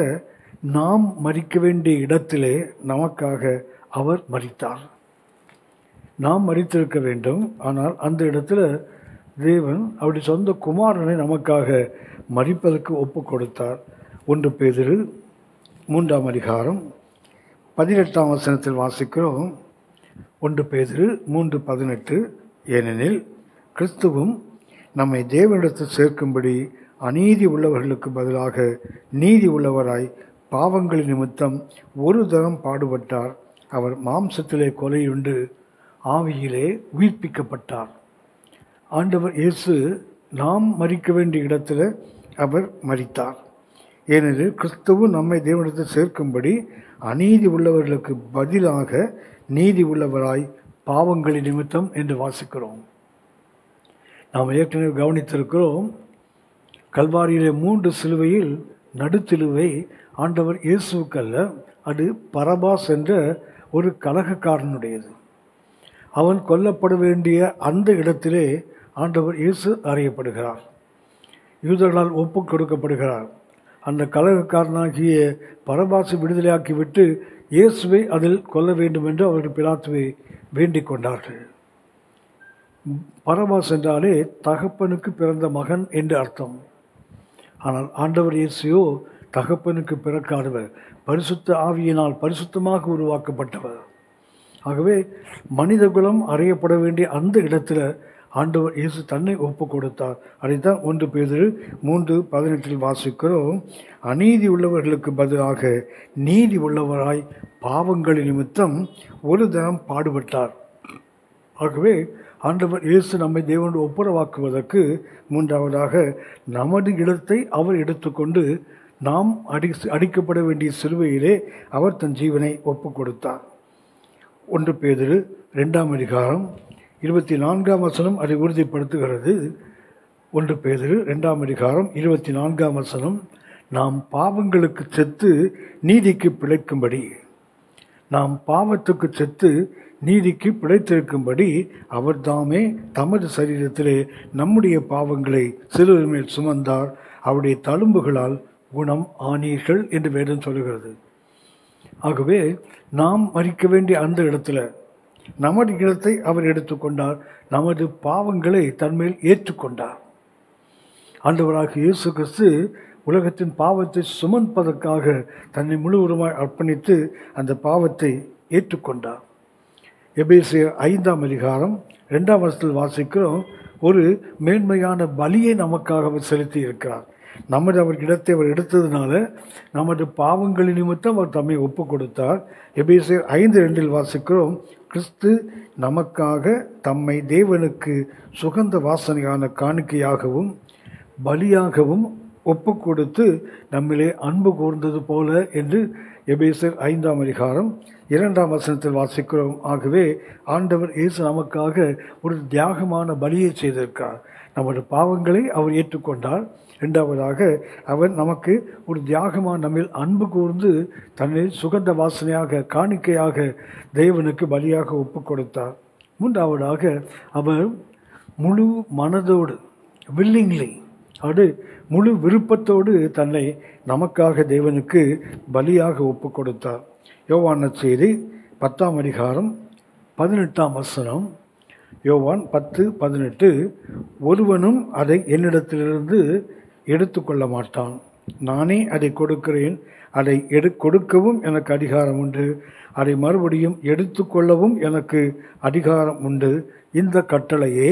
நாம் மரிக்க வேண்டிய இடத்திலே நமக்காக அவர் மரித்தார். நாம் மரித்திருக்க வேண்டும், ஆனால் அந்த இடத்துல தேவன் அவருடைய சொந்த குமாரனை நமக்காக மரிப்பதற்கு ஒப்பு கொடுத்தார். 1 பேதுரு 3ஆம் அதிகாரம் 18ஆம் வசனத்தில் வாசிக்கிறோம். 1 பேதுரு 3:18, ஏனெனில் கிறிஸ்துவும் நம்மை தேவனிடத்தில் சேர்க்கும்படி அநீதி உள்ளவர்களுக்கு பதிலாக நீதி உள்ளவராய் பாவங்களின் நிமித்தம் ஒரு தரம் பாடுபட்டார். அவர் மாம்சத்திலே கொலையுண்டு ஆவியிலே உயிர்ப்பிக்கப்பட்டார். ஆண்டவர் இயேசு நாம் மரிக்க வேண்டிய இடத்துல அவர் மரித்தார். ஏனெனில் கிறிஸ்துவும் நம்மை தேவனிடத்தில் சேர்க்கும்படி அநீதி உள்ளவர்களுக்கு பதிலாக நீதி உள்ளவராய் பாவங்களின் நிமித்தம் என்று வாசிக்கிறோம். நாம் ஏற்கனவே கவனித்திருக்கிறோம், கல்வாரியிலே 3 சிலுவையில் நடுத்திலுவை ஆண்டவர் இயேசுக்கல்ல, அது பரபாஸ் என்ற ஒரு கலகக்காரனுடையது. அவன் கொல்லப்பட வேண்டிய அந்த இடத்திலே ஆண்டவர் இயேசு அறையப்படுகிறார், யூதர்களால் ஒப்பு கொடுக்கப்படுகிறார். அந்த கலகக்காரனாகிய பரபாசை விடுதலையாக்கிவிட்டு இயேசுவை அதில் கொல்ல வேண்டும் என்று அவர்கள் பிலாத்துவை வேண்டிக் கொண்டார்கள். பரபாஸ் என்றாலே தகப்பனுக்கு பிறந்த மகன் என்று அர்த்தம். ஆனால் ஆண்டவர் இயேசுவோ தகப்பனுக்கு பிறக்காதவர், பரிசுத்த ஆவியினால் பரிசுத்தமாக உருவாக்கப்பட்டவர். ஆகவே மனிதகுலம் அறையப்பட வேண்டிய அந்த இடத்துல ஆண்டவர் இயேசு தன்னை ஒப்பு கொடுத்தார். அதைத்தான் 1 பேதுரு 3:18 வாசிக்கிறோம். அநீதி உள்ளவர்களுக்கு பதிலாக நீதி உள்ளவராய் பாவங்களின் நிமித்தம் ஒரு தரம் பாடுபட்டார். ஆகவே ஆண்டவர் இயேசு நம்மை தேவனோடு ஒப்புரவாக்குவதற்கு மூன்றாவதாக நமது இடத்தை அவர் எடுத்துக்கொண்டு நாம் அடிக்கப்பட வேண்டிய சிலுவையிலே அவர் தன் ஜீவனை ஒப்பு கொடுத்தார். 1 பேதுரு 2ஆம் அதிகாரம் 24ஆம் வசனம் அதை உறுதிப்படுத்துகிறது. 1 பேதுரு 2ஆம் அதிகாரம் 24ஆம் வசனம், நாம் பாவங்களுக்கு செத்து நீதிக்கு பிழைக்கும்படி, நாம் பாவத்துக்கு செத்து நீதிக்கு பிழைத்திருக்கும்படி அவர் தாமே தமது சரீரத்திலே நம்முடைய பாவங்களை சிலுவை மேல் சுமந்தார், அவருடைய தழும்புகளால் குணம் ஆனீர்கள் என்று வேதம் சொல்கிறது. ஆகவே நாம் மரிக்க வேண்டிய அந்த இடத்துல நமது இடத்தை அவர் எடுத்துக்கொண்டார், நமது பாவங்களை தன்மேல் ஏற்றுக்கொண்டார். ஆண்டவராக இயேசு கிறிஸ்து உலகத்தின் பாவத்தை சுமப்பதற்காக தன்னை முழுவதுமாய் அர்ப்பணித்து அந்த பாவத்தை ஏற்றுக்கொண்டார். எபேசியர் 5ஆம் அதிகாரம் 2ஆம் வசனத்தில் வாசிக்கிறோம், ஒரு மேன்மையான பலியை நமக்காக அவர் செலுத்தி இருக்கிறார். நமது அவர் இடத்தை அவர் எடுத்ததுனால நமது பாவங்களின் நிமித்தம் அவர் தம்மை ஒப்பு கொடுத்தார். எபேசியர் 5:2 வாசிக்கிறோம், கிறிஸ்து நமக்காக தம்மை தேவனுக்கு சுகந்த வாசனையான காணிக்கையாகவும் பலியாகவும் ஒப்பு கொடுத்து நம்மிலே அன்பு கூர்ந்தது போல என்று எபேசியர் 5ஆம் அதிகாரம் 2ஆம் வசனத்தில் வாசிக்கிறோம். ஆகவே ஆண்டவர் இயேசு நமக்காக ஒரு தியாகமான பலியை செய்திருக்கிறார். நமது பாவங்களை அவர் ஏற்றுக்கொண்டார். இரண்டாவதாக அவர் நமக்கு ஒரு தியாகமாக நம்மில் அன்பு கூர்ந்து தன்னை சுகந்த வாசனையாக காணிக்கையாக தேவனுக்கு பலியாக ஒப்பு கொடுத்தார். மூன்றாவதாக அவர் முழு மனதோடு வில்லிங்லி அது முழு விருப்பத்தோடு தன்னை நமக்காக தேவனுக்கு பலியாக ஒப்பு கொடுத்தார். யோவான் நற்செய்தி 10ஆம் அதிகாரம் 18ஆம் வசனம், யோவான் 10:18, ஒருவனும் அதை என்னிடத்திலிருந்து எடுத்துக்கொள்ள மாட்டான், நானே அதை கொடுக்கிறேன், அதை கொடுக்கவும் எனக்கு அதிகாரம் உண்டு, அதை மறுபடியும் எடுத்துக்கொள்ளவும் எனக்கு அதிகாரம் உண்டு, இந்த கட்டளையே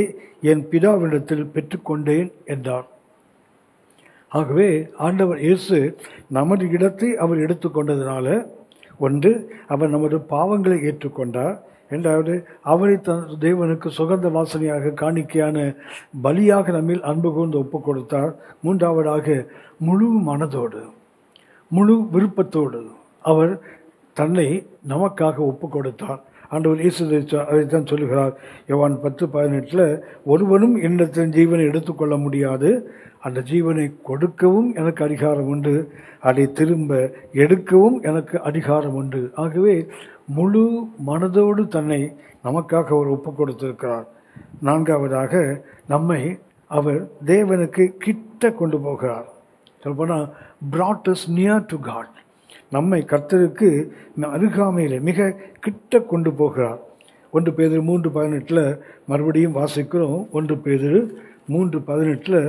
என் பிதாவினிடத்தில் பெற்றுக்கொண்டேன் என்றார். ஆகவே ஆண்டவர் இயேசு நமது இடத்தை அவர் எடுத்துக்கொண்டதுனால, ஒன்று, அவர் நமது பாவங்களை ஏற்றுக்கொண்டார். இரண்டாவது, அவரை தேவனுக்கு சுகந்த வாசனையாக காணிக்கையான பலியாக நம்மில் அன்பு கூர்ந்து ஒப்பு கொடுத்தார். மூன்றாவதாக முழு மனதோடு முழு விருப்பத்தோடு அவர் தன்னை நமக்காக ஒப்பு கொடுத்தார். ஆண்டவர் இயேசு அதைத்தான் சொல்லுகிறார். யோவான் 10:18, ஒருவனும் என்னிடத்தின் ஜீவனை எடுத்துக்கொள்ள முடியாது, அந்த ஜீவனை கொடுக்கவும் எனக்கு அதிகாரம் உண்டு, அதை திரும்ப எடுக்கவும் எனக்கு அதிகாரம் உண்டு. ஆகவே முழு மனதோடு தன்னை நமக்காக அவர் ஒப்பு கொடுத்திருக்கிறார். நான்காவதாக நம்மை அவர் தேவனுக்கு கிட்ட கொண்டு போகிறார். சொல்லப்போனால் brought us near to God. நம்மை கர்த்தருக்கு அருகாமையில் மிக கிட்ட கொண்டு போகிறார். 1 பேதுரு 3:18 மறுபடியும் வாசிக்கிறோம். 1 பேதுரு 3:18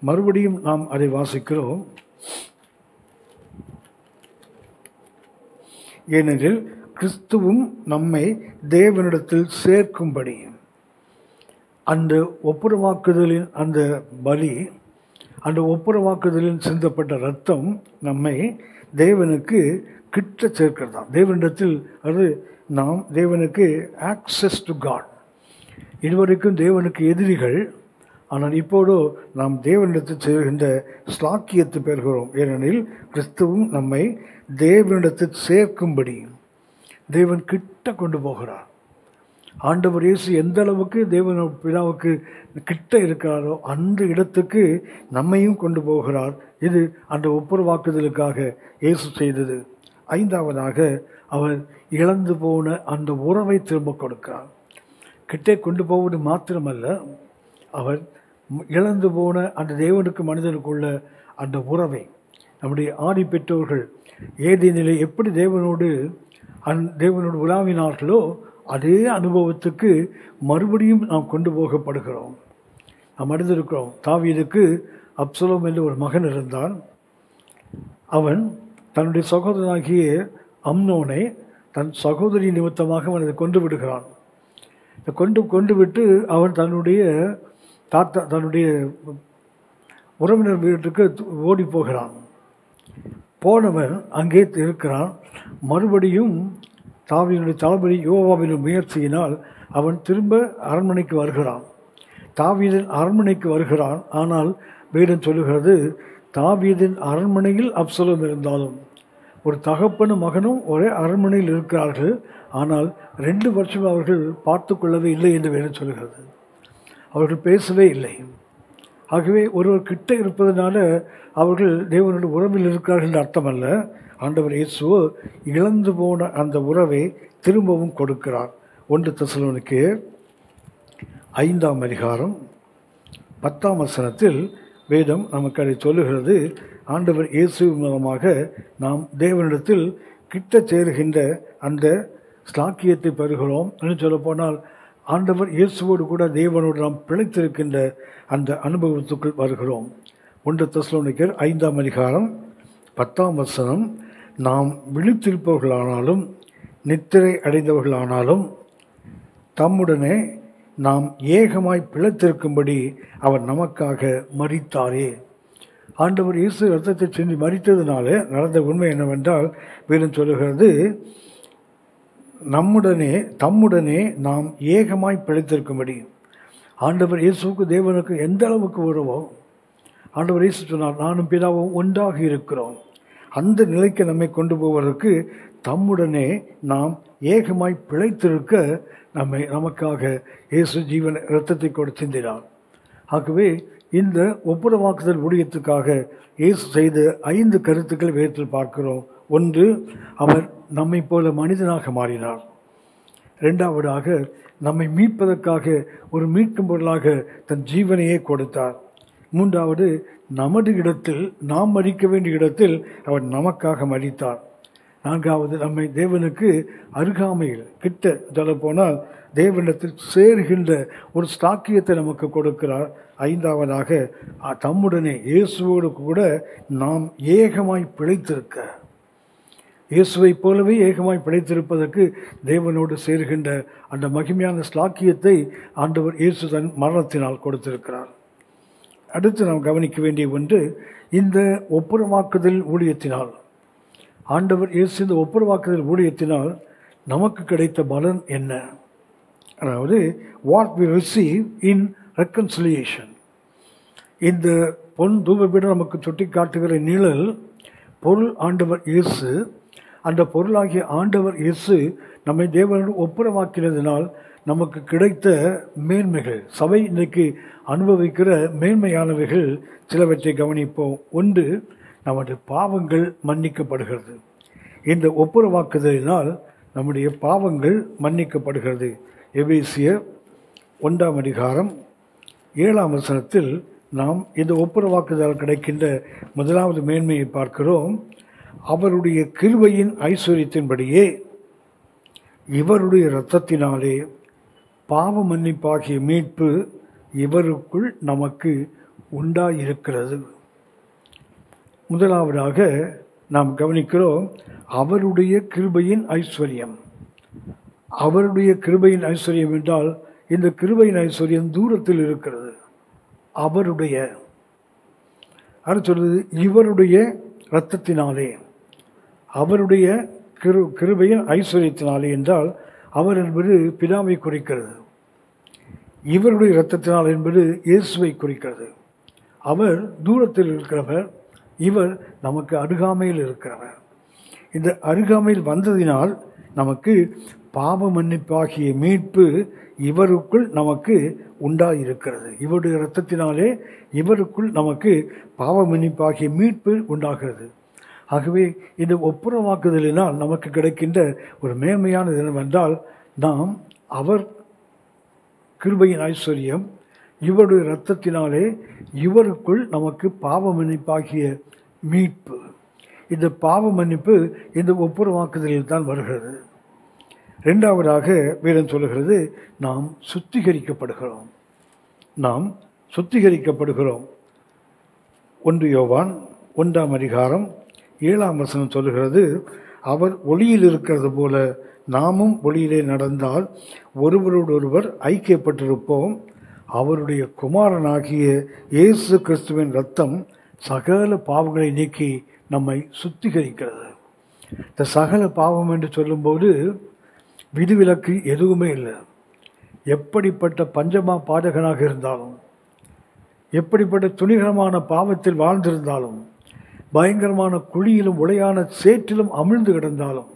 மறுபடியும் நாம் அதை வாசிக்கிறோம். ஏனெனில் கிறிஸ்துவும் நம்மை தேவனிடத்தில் சேர்க்கும்படி, அந்த ஒப்புரவாக்குதலின் அந்த பலி, அந்த ஒப்புரவாக்குதலில் சிந்தப்பட்ட இரத்தம் நம்மை தேவனுக்கு கிட்ட சேர்க்கிறதா. தேவனிடத்தில் அது நாம் தேவனுக்கு ஆக்சஸ் டு காட். இதுவரைக்கும் தேவனுக்கு எதிரிகள், ஆனால் இப்போதோ நாம் தேவனிடத்தில் சேர்கின்ற ஸ்லாக்கியத்தை பெறுகிறோம். ஏனெனில் கிறிஸ்துவும் நம்மை தேவனிடத்தில் சேர்க்கும்படி தேவன் கிட்ட கொண்டு போகிறார். ஆண்டவர் இயேசு எந்த அளவுக்கு தேவன் பிதாவுக்கு கிட்ட இருக்கிறாரோ அந்த இடத்துக்கு நம்மையும் கொண்டு போகிறார். இது அந்த ஒப்புரவாக்குதலுக்காக இயேசு செய்தது. ஐந்தாவதாக அவர் இழந்து போன அந்த உறவை திரும்ப கொடுக்கிறார். கிட்டே கொண்டு போவது மாத்திரமல்ல, அவர் இழந்து போன அந்த தேவனுக்கு மனிதனுக்குள்ள அந்த உறவை, நம்முடைய ஆதி பெற்றோர்கள் ஏதேனிலே எப்படி தேவனோடு உலாவினார்களோ அதே அனுபவத்துக்கு மறுபடியும் நாம் கொண்டு போகப்படுகிறோம். நாம் அறிந்திருக்கிறோம், தாவீதுக்கு அப்சலோம் என்று ஒரு மகன் இருந்தான். அவன் தன்னுடைய சகோதரனாகிய அம்னோனை தன் சகோதரி நிமித்தமாக அவனை கொண்டு விடுகிறான். கொண்டு விட்டு அவன் தன்னுடைய உறவினர் வீட்டுக்கு ஓடி போகிறான். போனவன் அங்கே இருக்கிறான். மறுபடியும் தாவீதுடைய தளபதி யோவாபின் முயற்சியினால் அவன் திரும்ப அரண்மனைக்கு வருகிறான். தாவீதின் அரண்மனைக்கு வருகிறான். ஆனால் வேதம் சொல்லுகிறது, தாவீதின் அரண்மனையில் அப்சலோம் இருந்தாலும் ஒரு தகப்பனும் மகனும் ஒரே அரண்மனையில் இருக்கிறார்கள். ஆனால் 2 வருஷம் அவர்கள் பார்த்து கொள்ளவே இல்லை என்று வேதம் சொல்லுகிறது. அவர்கள் பேசவே இல்லை. ஆகவே ஒருவர் கிட்ட இருப்பதனால அவர்கள் தேவனுடைய உறவில் இருக்கிறார்கள் என்று அர்த்தமல்ல. ஆண்டவர் இயேசுவோ இழந்து போன அந்த உறவை திரும்பவும் கொடுக்கிறார். 1 தெசலோனிக்கேயர் 5ஆம் அதிகாரம் 10ஆம் வசனத்தில் வேதம் நமக்கு அதை சொல்லுகிறது. ஆண்டவர் இயேசு மூலமாக நாம் தேவனிடத்தில் கிட்ட சேருகின்ற அந்த ஸ்லாக்கியத்தை பெறுகிறோம் என்று சொல்லப்போனால், ஆண்டவர் இயேசுவோடு கூட தேவனோடு நாம் பிழைத்திருக்கின்ற அந்த அனுபவத்துக்குள் வருகிறோம். 1 தெசலோனிக்கேயர் 5ஆம் அதிகாரம் 10ஆம் வசனம், நாம் விழித்திருப்பவர்களானாலும் நித்திரை அடைந்தவர்களானாலும் தம்முடனே நாம் ஏகமாய் பிழைத்திருக்கும்படி அவர் நமக்காக மரித்தாரே. ஆண்டவர் இயேசு இரத்தத்தை சிந்தி மரித்ததுனால நடந்த உண்மை என்னவென்றால் வேதம் சொல்லுகிறது, தம்முடனே நாம் ஏகமாய் பிழைத்திருக்கும்படி. ஆண்டவர் இயேசுக்கு தேவனுக்கு எந்த அளவுக்கு உறவோ, ஆண்டவர் இயேசு சொன்னார், நானும் பிதாவும் ஒன்றாக இருக்கிறோம். அந்த நிலைக்கு நம்மை கொண்டு போவதற்கு தம்முடனே நாம் ஏகமாய் பிழைத்திருக்க நமக்காக இயேசு ஜீவன் இரத்தத்தை கொண்டு சிந்தினார். ஆகவே இந்த ஒப்புரவாக்குதல் ஊழியத்துக்காக இயேசு செய்த 5 கருத்துக்கள் வேதத்தில் பார்க்கிறோம். ஒன்று, அவர் நம்மை போல மனிதனாக மாறினார். இரண்டாவதாக, நம்மை மீட்பதற்காக ஒரு மீட்கும் பொருளாக தன் ஜீவனையே கொடுத்தார். மூன்றாவது, நமது இடத்தில், நாம் மரிக்க வேண்டிய இடத்தில் அவர் நமக்காக மரித்தார். நான்காவது, நம்மை தேவனுக்கு அருகாமையில் கிட்ட சொல்லப்போனால் தேவனிடத்தில் சேர்கின்ற ஒரு ஸ்தாக்கியத்தை நமக்கு கொடுக்கிறார். ஐந்தாவதாக, தம்முடனே இயேசுவோடு கூட நாம் ஏகமாய் பிழைத்திருக்க, இயேசுவை போலவே ஏகமாய் பிழைத்திருப்பதற்கு தேவனோடு சேர்கின்ற அந்த மகிமையான ஸ்லாக்கியத்தை ஆண்டவர் இயேசு தன் மரணத்தினால் கொடுத்திருக்கிறார். அடுத்து நாம் கவனிக்க வேண்டிய ஒன்று, இந்த ஒப்புரவாக்குதல் ஊழியத்தினால், ஆண்டவர் இயேசு இந்த ஒப்புரவாக்குதல் ஊழியத்தினால் நமக்கு கிடைத்த பலன் என்ன? அதாவது what we receive in reconciliation. இந்த பொன் தூபபீடம் நமக்கு சுட்டி காட்டுகிற நிழல் பொருள் ஆண்டவர் இயேசு. அந்த பொருளாகிய ஆண்டவர் இயேசு நம்மை தேவனோடு ஒப்புரவாக்கினதினால் நமக்கு கிடைத்த மேன்மைகள், சபை இன்றைக்கு அனுபவிக்கிற மேன்மையானவைகள் சிலவற்றை கவனிப்போம். ஒன்று, நமது பாவங்கள் மன்னிக்கப்படுகிறது. இந்த ஒப்புரவாக்குதலினால் நம்முடைய பாவங்கள் மன்னிக்கப்படுகிறது. எபேசியர் 1:7 நாம் இந்த ஒப்புரவாக்குதல் கிடைக்கின்ற முதலாவது மேன்மையை பார்க்கிறோம். அவருடைய கிருபையின் ஐஸ்வர்யத்தின்படியே இவருடைய இரத்தத்தினாலே பாவ மன்னிப்பாகிய மீட்பு இவருக்குள் நமக்கு உண்டாயிருக்கிறது. முதலாவதாக நாம் கவனிக்கிறோம், அவருடைய கிருபையின் ஐஸ்வர்யம். அவருடைய கிருபையின் ஐஸ்வர்யம் என்றால் இந்த கிருபையின் ஐஸ்வர்யம் தூரத்தில் இருக்கிறது. அவருடைய சொல்றது இவருடைய இரத்தத்தினாலே, அவருடைய கிருபையின் ஐஸ்வர்யத்தினாலே என்றால் அவர் என்பது பிதாவை குறிக்கிறது. இவருடைய இரத்தத்தினால் என்பது இயேசுவை குறிக்கிறது. அவர் தூரத்தில் இருக்கிறவர், இவர் நமக்கு அருகாமையில் இருக்கிறவர். இந்த அருகாமையில் வந்ததினால் நமக்கு பாவ மன்னிப்பாகிய மீட்பு இவருக்குள் நமக்கு உண்டாயிருக்கிறது. இவருடைய இரத்தத்தினாலே இவருக்குள் நமக்கு பாவ மன்னிப்பாகிய மீட்பு உண்டாகிறது. ஆகவே இந்த ஒப்புரவாக்குதலினால் நமக்கு கிடைக்கின்ற ஒரு மேன்மையானது என்னவென்றால், நாம் அவர் கிருபையின் ஐஸ்வர்யம், இவருடைய இரத்தத்தினாலே இவருக்குள் நமக்கு பாவ மன்னிப்பாகிய மீட்பு. இந்த பாவ மன்னிப்பு இந்த ஒப்புரவாக்குதலில் தான் வருகிறது. இரண்டாவதாக வேதம் சொல்லுகிறது, நாம் சுத்திகரிக்கப்படுகிறோம். நாம் சுத்திகரிக்கப்படுகிறோம். 1 யோவான் 1:7 சொல்லுகிறது, அவர் ஒளியில் இருக்கிறது போல நாமும் ஒளியிலே நடந்தால் ஒருவரோடொருவர் ஐக்கியப்பட்டிருப்போம். அவருடைய குமாரனாகிய இயேசு கிறிஸ்துவின் இரத்தம் சகல பாவங்களை நீக்கி நம்மை சுத்திகரிக்கிறது. இந்த சகல பாவம் என்று சொல்லும்போது விதிவிலக்கு எதுவுமே இல்லை. எப்படிப்பட்ட பஞ்சமா பாதகனாக இருந்தாலும், எப்படிப்பட்ட துணிகரமான பாவத்தில் வாழ்ந்திருந்தாலும், பயங்கரமான குழியிலும் உளையான சேற்றிலும் அமிழ்ந்து கிடந்தாலும்,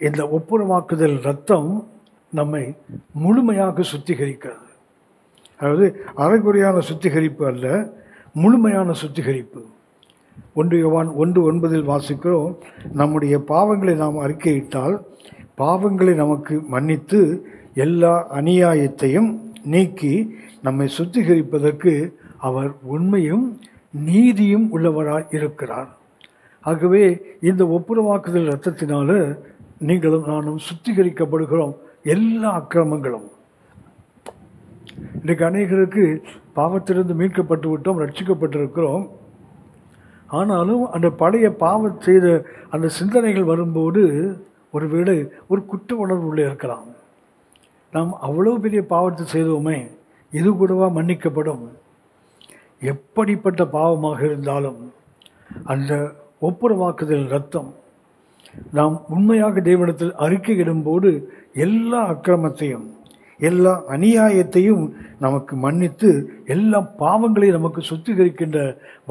இந்த ஒப்புரவாக்குதல் இரத்தம் நம்மை முழுமையாக சுத்திகரிக்கிறது. அதாவது அரைகுறையான சுத்திகரிப்பு அல்ல, முழுமையான சுத்திகரிப்பு. 1 யோவான் 1:9 வாசிக்கிறோம், நம்முடைய பாவங்களை நாம் அறிக்கையிட்டால் பாவங்களை நமக்கு மன்னித்து எல்லா அநியாயத்தையும் நீக்கி நம்மை சுத்திகரிப்பதற்கு அவர் உண்மையும் நீதியும் உள்ளவராய் இருக்கிறார். ஆகவே இந்த ஒப்புரவாக்குதல் இரத்தத்தினால நீங்களும் நானும் சுத்திகரிக்கப்படுகிறோம். எல்லா அக்கிரமங்களும், இன்றைக்கு அநேகருக்கு பாவத்திலிருந்து மீட்கப்பட்டு விட்டோம், ரட்சிக்கப்பட்டிருக்கிறோம். ஆனாலும் அந்த பழைய பாவம் செய்த அந்த சிந்தனைகள் வரும்போது ஒருவேளை ஒரு குற்ற உணர்வு உள்ளே இருக்கலாம். நாம் அவ்வளோ பெரிய பாவத்தை செய்தோமே, இது கூடவா மன்னிக்கப்படும்? எப்படிப்பட்ட பாவமாக இருந்தாலும் அந்த ஒப்புரவாக்குதல் இரத்தம் நாம் உண்மையாக தேவனிடத்தில் அறிக்கையிடும்போது எல்லா அக்கிரமத்தையும் எல்லா அநியாயத்தையும் நமக்கு மன்னித்து எல்லா பாவங்களையும் நமக்கு சுத்திகரிக்கின்ற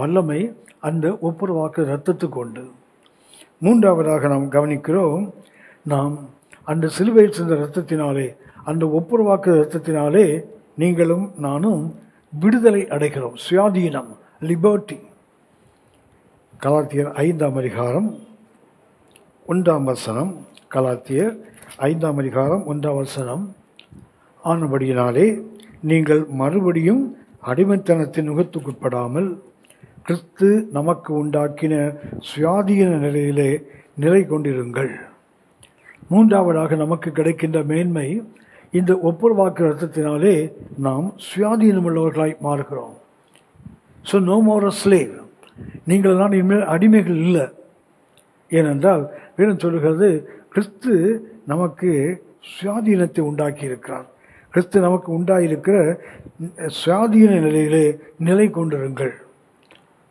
வல்லமை அந்த ஒப்புரவாக்கு இரத்தத்துக்கு உண்டு. மூன்றாவதாக நாம் கவனிக்கிறோம், நாம் அந்த சிலுவையில் சென்ற இரத்தத்தினாலே, அந்த ஒப்புரவாக்கு இரத்தத்தினாலே நீங்களும் நானும் விடுதலை அடைகிறோம். சுயாதீனம், லிபர்ட்டி. கலாத்தியர் 5ஆம் அதிகாரம் 1ஆம் வசனம். கலாத்தியர் 5ஆம் அதிகாரம் 1ஆம் வசனம். ஆனபடியினாலே நீங்கள் மறுபடியும் அடிமைத்தனத்தின் நுகத்துக்குட்படாமல் கிறிஸ்து நமக்கு உண்டாக்கின சுயாதீன நிலையிலே நிலை கொண்டிருங்கள். மூன்றாவதாக நமக்கு கிடைக்கின்ற மேன்மை, இந்த ஒப்புரவாக்கு இரத்தத்தினாலே நாம் சுயாதீனமுள்ளவர்களாய் மாறுகிறோம். So no more a slave. நீங்கள் தான் இனிமேல் அடிமைகள் இல்லை. ஏனென்றால் வேதம் சொல்லுகிறது, கிறிஸ்து நமக்கு சுயாதீனத்தை உண்டாக்கி இருக்கிறார். கிறிஸ்து நமக்கு உண்டாயிருக்கிற சுயாதீன நிலையிலே நிலை கொண்டிருங்கள்.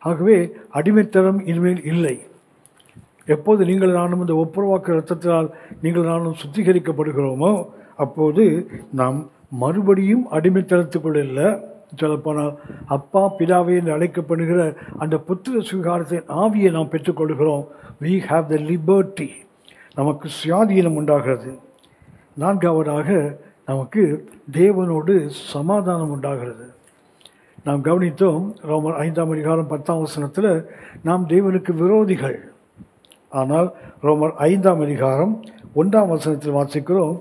ஆகவே அடிமைத்தனம் இனிமேல் இல்லை. எப்போது நீங்கள் நானும் இந்த ஒப்புரவாக்கு இரத்தத்தினால் நீங்கள் நானும் சுத்திகரிக்கப்படுகிறோமோ அப்போது நாம் மறுபடியும் அடிமைத்தனத்துக்குள்ள இல்லை. சொல்லப்போனால் அப்பா பிதாவை என்று அழைக்கப்படுகிற அந்த புத்திர சுகாரத்தின் ஆவியை நாம் பெற்றுக்கொள்கிறோம். we have the liberty. நமக்கு சுயாதீனம் உண்டாகிறது. நான்காவதாக நமக்கு தேவனோடு சமாதானம் உண்டாகிறது. நாம் கவனித்தோம், ரோமர் 5ஆம் அதிகாரம் 10ஆம் வசனத்தில் நாம் தேவனுக்கு விரோதிகள். ஆனால் ரோமர் 5ஆம் அதிகாரம் 1ஆம் வசனத்தில் வாசிக்கிறோம்,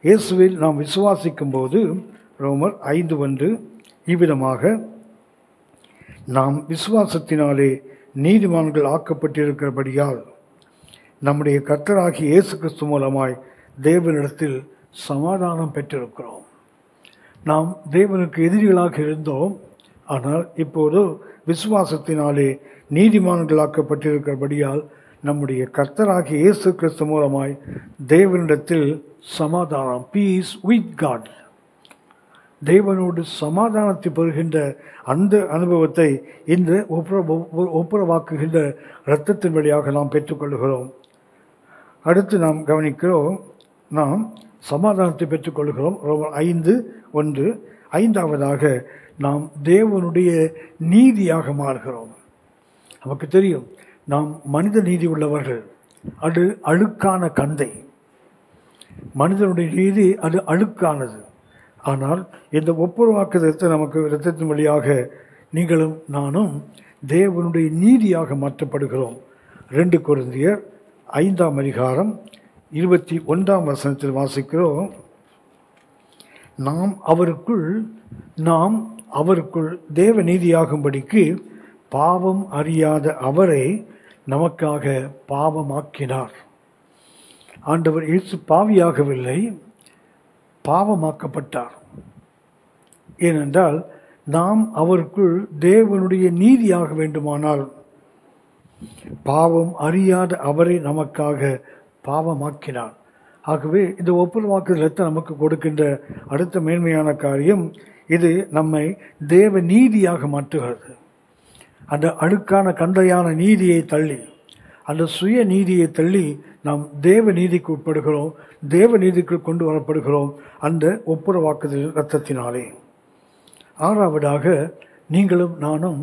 இயேசுவில் நாம் விசுவாசிக்கும் போது, ரோமர் 5:1, இவ்விதமாக நாம் விசுவாசத்தினாலே நீதிமான்கள் ஆக்கப்பட்டிருக்கிறபடியால் நம்முடைய கர்த்தராகிய இயேசு கிறிஸ்து மூலமாய் தேவனிடத்தில் சமாதானம் பெற்றிருக்கிறோம். நாம் தேவனுக்கு எதிரிகளாக இருந்தோம். ஆனால் இப்போது விசுவாசத்தினாலே நீதிமான்களாக்கப்பட்டிருக்கிறபடியால் நம்முடைய கர்த்தராகிய இயேசு கிறிஸ்து மூலமாய் தேவனிடத்தில் சமாதானம், பீஸ் வித் காட், தேவனோடு சமாதானத்தை பெறுகின்ற அந்த அனுபவத்தை இந்த ஒப்புரவாக்குகின்ற இரத்தத்தின் வழியாக நாம் பெற்றுக்கொள்கிறோம். அடுத்து நாம் கவனிக்கிறோம், நாம் சமாதானத்தை பெற்றுக்கொள்கிறோம். ரோமர் 5:1. ஐந்தாவதாக நாம் தேவனுடைய நீதியாக மாறுகிறோம். நமக்கு தெரியும், நாம் மனித நீதி உள்ளவர்கள். அது அழுக்கான கந்தை. மனிதனுடைய நீதி அது அழுக்கானது. ஆனால் இந்த ஒப்புரவாக்குதத்தை நமக்கு இரத்தத்தின் வழியாக நீங்களும் நானும் தேவனுடைய நீதியாக மாற்றப்படுகிறோம். 2 கொரிந்தியர் 5ஆம் அதிகாரம் 21ஆம் வசனத்தில் வாசிக்கிறோம், நாம் அவருக்குள் தேவ நீதியாகும்படிக்கு பாவம் அறியாத அவரை நமக்காக பாவமாக்கினார். ஆண்டவர் இயேசு பாவியாகவில்லை, பாவமாக்கப்பட்டார். ஏனென்றால் நாம் அவருக்குள் தேவனுடைய நீதியாக வேண்டுமானால் பாவம் அறியாத அவரை நமக்காக பாவமாக்கினார். ஆகவே இந்த ஒப்புரவாக்குதல் நமக்கு கொடுக்கின்ற அடுத்த மேன்மையான காரியம், இது நம்மை தேவ நீதியாக மாற்றுகிறது. அந்த அழுக்கான கந்தையான நீதியை தள்ளி, அந்த சுய நீதியை தள்ளி நாம் தேவ நீதிக்கு உட்படுகிறோம், தேவ நீதிக்கு கொண்டு வரப்படுகிறோம் அந்த ஒப்புரவாக்குதல் இரத்தத்தினாலே. ஆறாவதாக நீங்களும் நானும்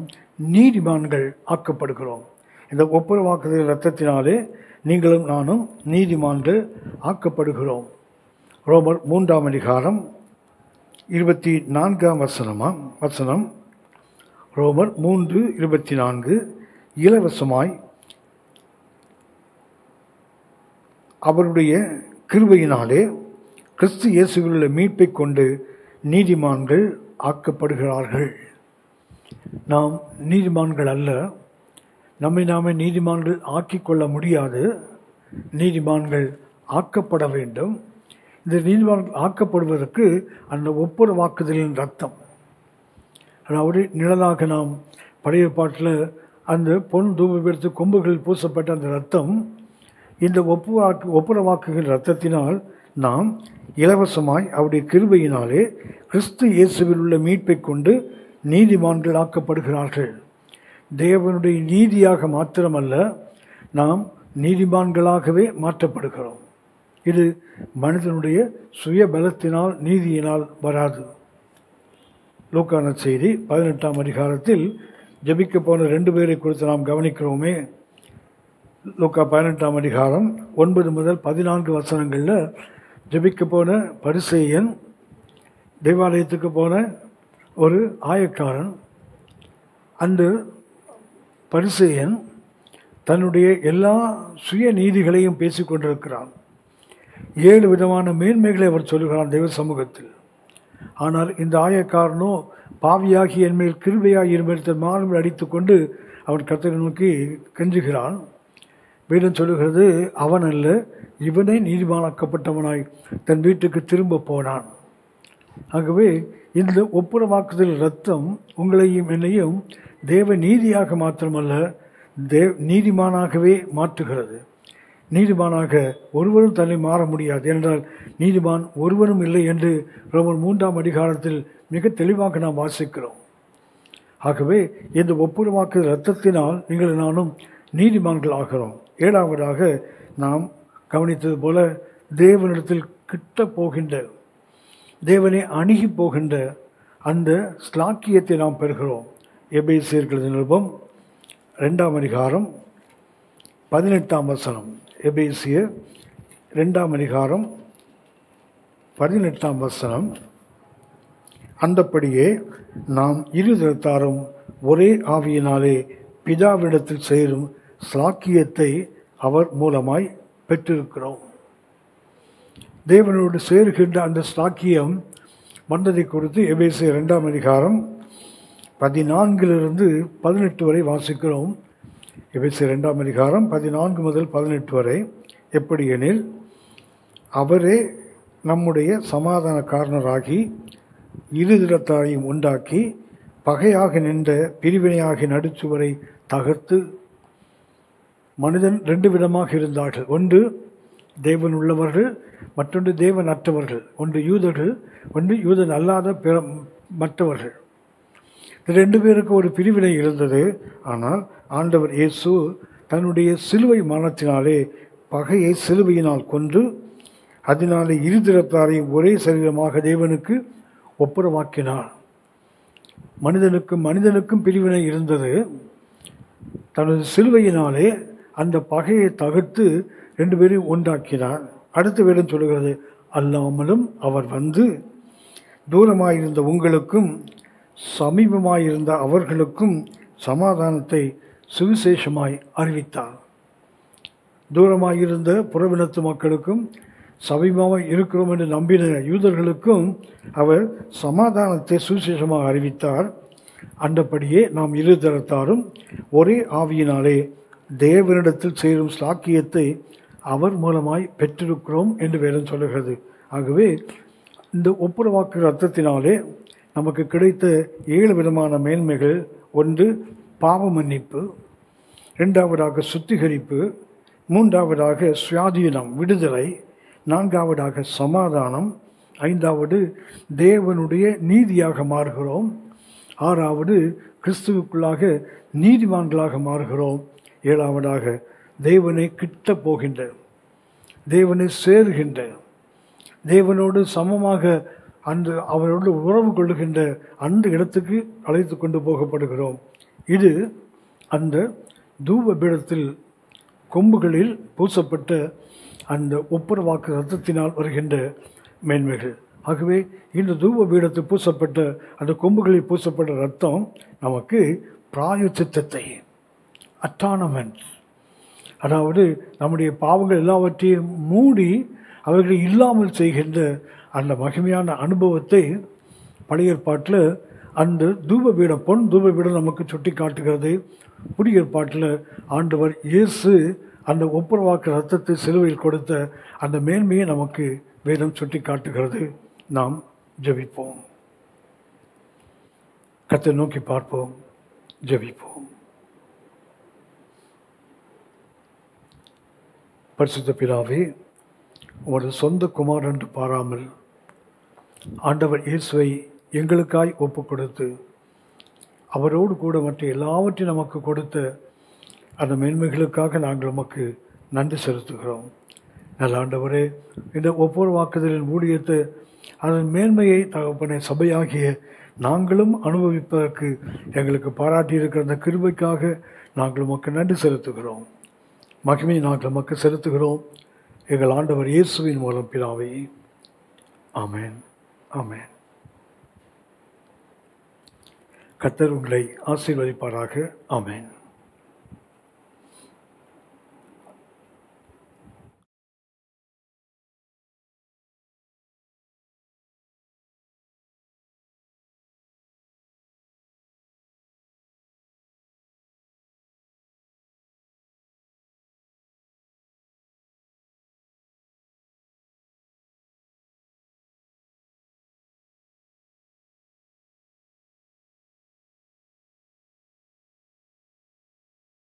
நீதிமான்கள் ஆக்கப்படுகிறோம். இந்த ஒப்புரவாக்குதல் இரத்தத்தினாலே நீங்களும் நானும் நீதிமான்கள் ஆக்கப்படுகிறோம். ரோமர் 3ஆம் அதிகாரம் 24ஆம் வசனம். ரோமர் 3:24. இலவசமாய் அவருடைய கிருபையினாலே கிறிஸ்து இயேசுவில் உள்ள மீட்பை கொண்டு நீதிமான்கள் ஆக்கப்படுகிறார்கள். நாம் நீதிமான்கள் அல்ல, நம்மை நாமே நீதிமான்கள் ஆக்கிக்கொள்ள முடியாது. நீதிமான்கள் ஆக்கப்பட வேண்டும். இந்த நீதிமான்கள் ஆக்கப்படுவதற்கு அந்த ஒப்புரவாக்குதலின் ரத்தம், அதாவது நிழலாக நாம் பழைய பாட்டில் அந்த பொன் தூபெடுத்து கொம்புகளில் பூசப்பட்ட அந்த ரத்தம், இந்த ஒப்புரவாக்குகிற ரத்தத்தினால் நாம் இலவசமாய் அவருடைய கிருபையினாலே கிறிஸ்து இயேசுவில் உள்ள மீட்பை கொண்டு நீதிமான்கள் ஆக்கப்படுகிறார்கள். தேவனுடைய நீதியாக மாத்திரமல்ல, நாம் நீதிமான்களாகவே மாற்றப்படுகிறோம். இது மனிதனுடைய சுய பலத்தினால் நீதியினால் வராது. லூக்கா நற்செய்தி 18ஆம் அதிகாரத்தில் ஜெபிக்க போன 2 பேரை குறித்து நாம் கவனிக்கிறோமே. லூக்கா 18ஆம் அதிகாரம் 9 முதல் 14 வசனங்களில் ஜெபிக்க போன பரிசேயன், தேவாலயத்துக்கு போன ஒரு ஆயக்காரன். அந்த பரிசேயன் தன்னுடைய எல்லா சுய நீதிகளையும் பேசிக்கொண்டிருக்கிறான். 7 விதமான மேன்மைகளை அவர் சொல்லுகிறான் தெய்வ சமூகத்தில். ஆனால் இந்த ஆயக்காரனோ பாவியாகி என் மேல் கிருபையாகி இருமேல் தன் மார்பில் அடித்து கொண்டு அவன் கர்த்தரை நோக்கி கெஞ்சுகிறான். வேதம் சொல்லுகிறது, அவன் அல்ல, இவனே நீதிமானாக்கப்பட்டவனாய் தன் வீட்டுக்கு திரும்ப போனான். ஆகவே இந்த ஒப்புரவாக்குதல் இரத்தம் உங்களையும் என்னையும் தேவ நீதியாக மாத்திரமல்ல, நீதிமானாகவே மாற்றுகிறது. நீதிமானாக ஒருவரும் தன்னை மாற முடியாது என்றால் நீதிமான் ஒருவரும் இல்லை என்று ரோமர் 3ஆம் அதிகாரத்தில் மிக தெளிவாக நாம் வாசிக்கிறோம். ஆகவே இந்த ஒப்புரவாக்குதல் இரத்தத்தினால் நீங்கள் நானும் நீதிமான்கள் ஆகிறோம். 7ஆவதாக நாம் கவனித்தது போல தேவனிடத்தில் கிட்ட போகின்ற, தேவனை அணுகி போகின்ற அந்த ஸ்லாக்கியத்தை நாம் பெறுகிறோம். எபேசியர்கள் நிருபம் 2ஆம் அதிகாரம் 18ஆம் வசனம். எபேசியர் 2ஆம் அதிகாரம் 18ஆம் வசனம். அந்தப்படியே நாம் இருதரத்தாரும் ஒரே ஆவியினாலே பிதாவிடத்தில் சேரும் ஸ்லாக்கியத்தை அவர் மூலமாய் பெற்றிருக்கிறோம். தேவனோடு சேருகின்ற அந்த ஸ்லாக்கியம் வந்ததை குறித்து எபேசியர் 2ஆம் அதிகாரம் 14 18 வரை வாசிக்கிறோம். எபேசியர் 2ஆம் அதிகாரம் 14 முதல் 18 வரை. எப்படி எனில், அவரே நம்முடைய சமாதான காரணராகி இருதிரத்தாரையும் உண்டாக்கி பகையாக நின்ற பிரிவினையாகி நடுச்சுவரை தகர்த்து. மனிதன் 2 விதமாக இருந்தார்கள். ஒன்று தேவன் உள்ளவர்கள், மற்றொன்று தேவன் அற்றவர்கள். ஒன்று யூதர்கள், ஒன்று யூதன் அல்லாத மற்றவர்கள். 2 பேருக்கு ஒரு பிரிவினை இருந்தது. ஆனால் ஆண்டவர் இயேசு தன்னுடைய சிலுவை மரணத்தினாலே பகையை சிலுவையினால் கொன்று அதனாலே இருதிரத்தாரையும் ஒரே சரீரமாக தேவனுக்கு ஒப்புரவாக்கினார். மனிதனுக்கும் பிரிவினை இருந்தது. தனது சிலுவையினாலே அந்த பகையை தகர்த்து 2 பேரையும் உண்டாக்கினார். அடுத்த வேடம் சொல்லுகிறது, அல்லாமலும் அவர் வந்து தூரமாயிருந்த உங்களுக்கும் சமீபமாயிருந்த அவர்களுக்கும் சமாதானத்தை சுவிசேஷமாய் அறிவித்தார். தூரமாயிருந்த புறவினத்து மக்களுக்கும் சமீபமாய் இருக்கிறோம் என்று நம்பின யூதர்களுக்கும் அவர் சமாதானத்தை சுவிசேஷமாக அறிவித்தார். அந்தபடியே நாம் இருதரத்தாரும் ஒரே ஆவியினாலே தேவனிடத்தில் சேரும் ஸ்லாக்கியத்தை அவர் மூலமாய் பெற்றிருக்கிறோம் என்று வேதம் சொல்லுகிறது. ஆகவே இந்த ஒப்புரவாக்கு இரத்தத்தினாலே நமக்கு கிடைத்த 7 விதமான மேன்மைகள். ஒன்று பாவ மன்னிப்பு, 2ஆவதாக சுத்திகரிப்பு, 3ஆவதாக சுயாதீனம் விடுதலை, 4ஆவதாக சமாதானம், 5ஆவது தேவனுடைய நீதியாக மாறுகிறோம், 6ஆவது கிறிஸ்துவுக்குள்ளாக நீதிமான்களாக மாறுகிறோம், 7ஆவதாக தேவனை கிட்ட போகின்ற, தேவனை சேருகின்ற, தேவனோடு சமமாக அவரோடு உறவு கொள்ளுகின்ற அந்த இடத்துக்கு அழைத்து கொண்டு போகப்படுகிறோம். இது அந்த தூப பீடத்தில் கொம்புகளில் பூசப்பட்ட அந்த ஒப்புரவாக்கு இரத்தத்தினால் வருகின்ற மேன்மைகள். ஆகவே இந்த தூப பீடத்தில் பூசப்பட்ட அந்த கொம்புகளில் பூசப்பட்ட இரத்தம் நமக்கு பிராயச்சித்தத்தை, அட்டானமெண்ட், அதாவது நம்முடைய பாவங்கள் எல்லாவற்றையும் மூடி அவர்களை இல்லாமல் செய்கின்ற அந்த மகிமையான அனுபவத்தை பழைய ஏற்பாட்டில் அந்த தூபபீடம், பொன் தூபபீடம் நமக்கு சுட்டி காட்டுகிறது. புதிய ஏற்பாட்டில் ஆண்டவர் இயேசு அந்த ஒப்புரவாக்கு இரத்தத்தை சிலுவையில் கொடுத்த அந்த மேன்மையை நமக்கு வேதம் சுட்டி காட்டுகிறது. நாம் ஜெபிப்போம், கர்த்தரை நோக்கி பார்ப்போம், ஜெபிப்போம். பரிசுத்த பிதாவே, உமது சொந்த குமாரன் என்று பாராமல் ஆண்டவர் இயேசுவை எங்களுக்காய் ஒப்பு கொடுத்து அவரோடு கூட மற்ற எல்லாவற்றையும் நமக்கு கொடுத்த அந்த மேன்மைகளுக்காக நாங்கள் உமக்கு நன்றி செலுத்துகிறோம். நல்ல ஆண்டவரே, இந்த ஒவ்வொரு வாக்குதலின் ஊழியத்தை அதன் மேன்மையை தகப்பனை சபையாகிய நாங்களும் அனுபவிப்பதற்கு எங்களுக்கு பாராட்டியிருக்கிற அந்த கிருபைக்காக நாங்கள் உமக்கு நன்றி செலுத்துகிறோம். மகிமையை நாங்கள் உமக்கு செலுத்துகிறோம். எங்கள் ஆண்டவர் இயேசுவின் மூலம் பிதாவே, ஆமென், ஆமென். கர்த்தர் உங்களை ஆசீர்வதிப்பாராக. ஆமென்.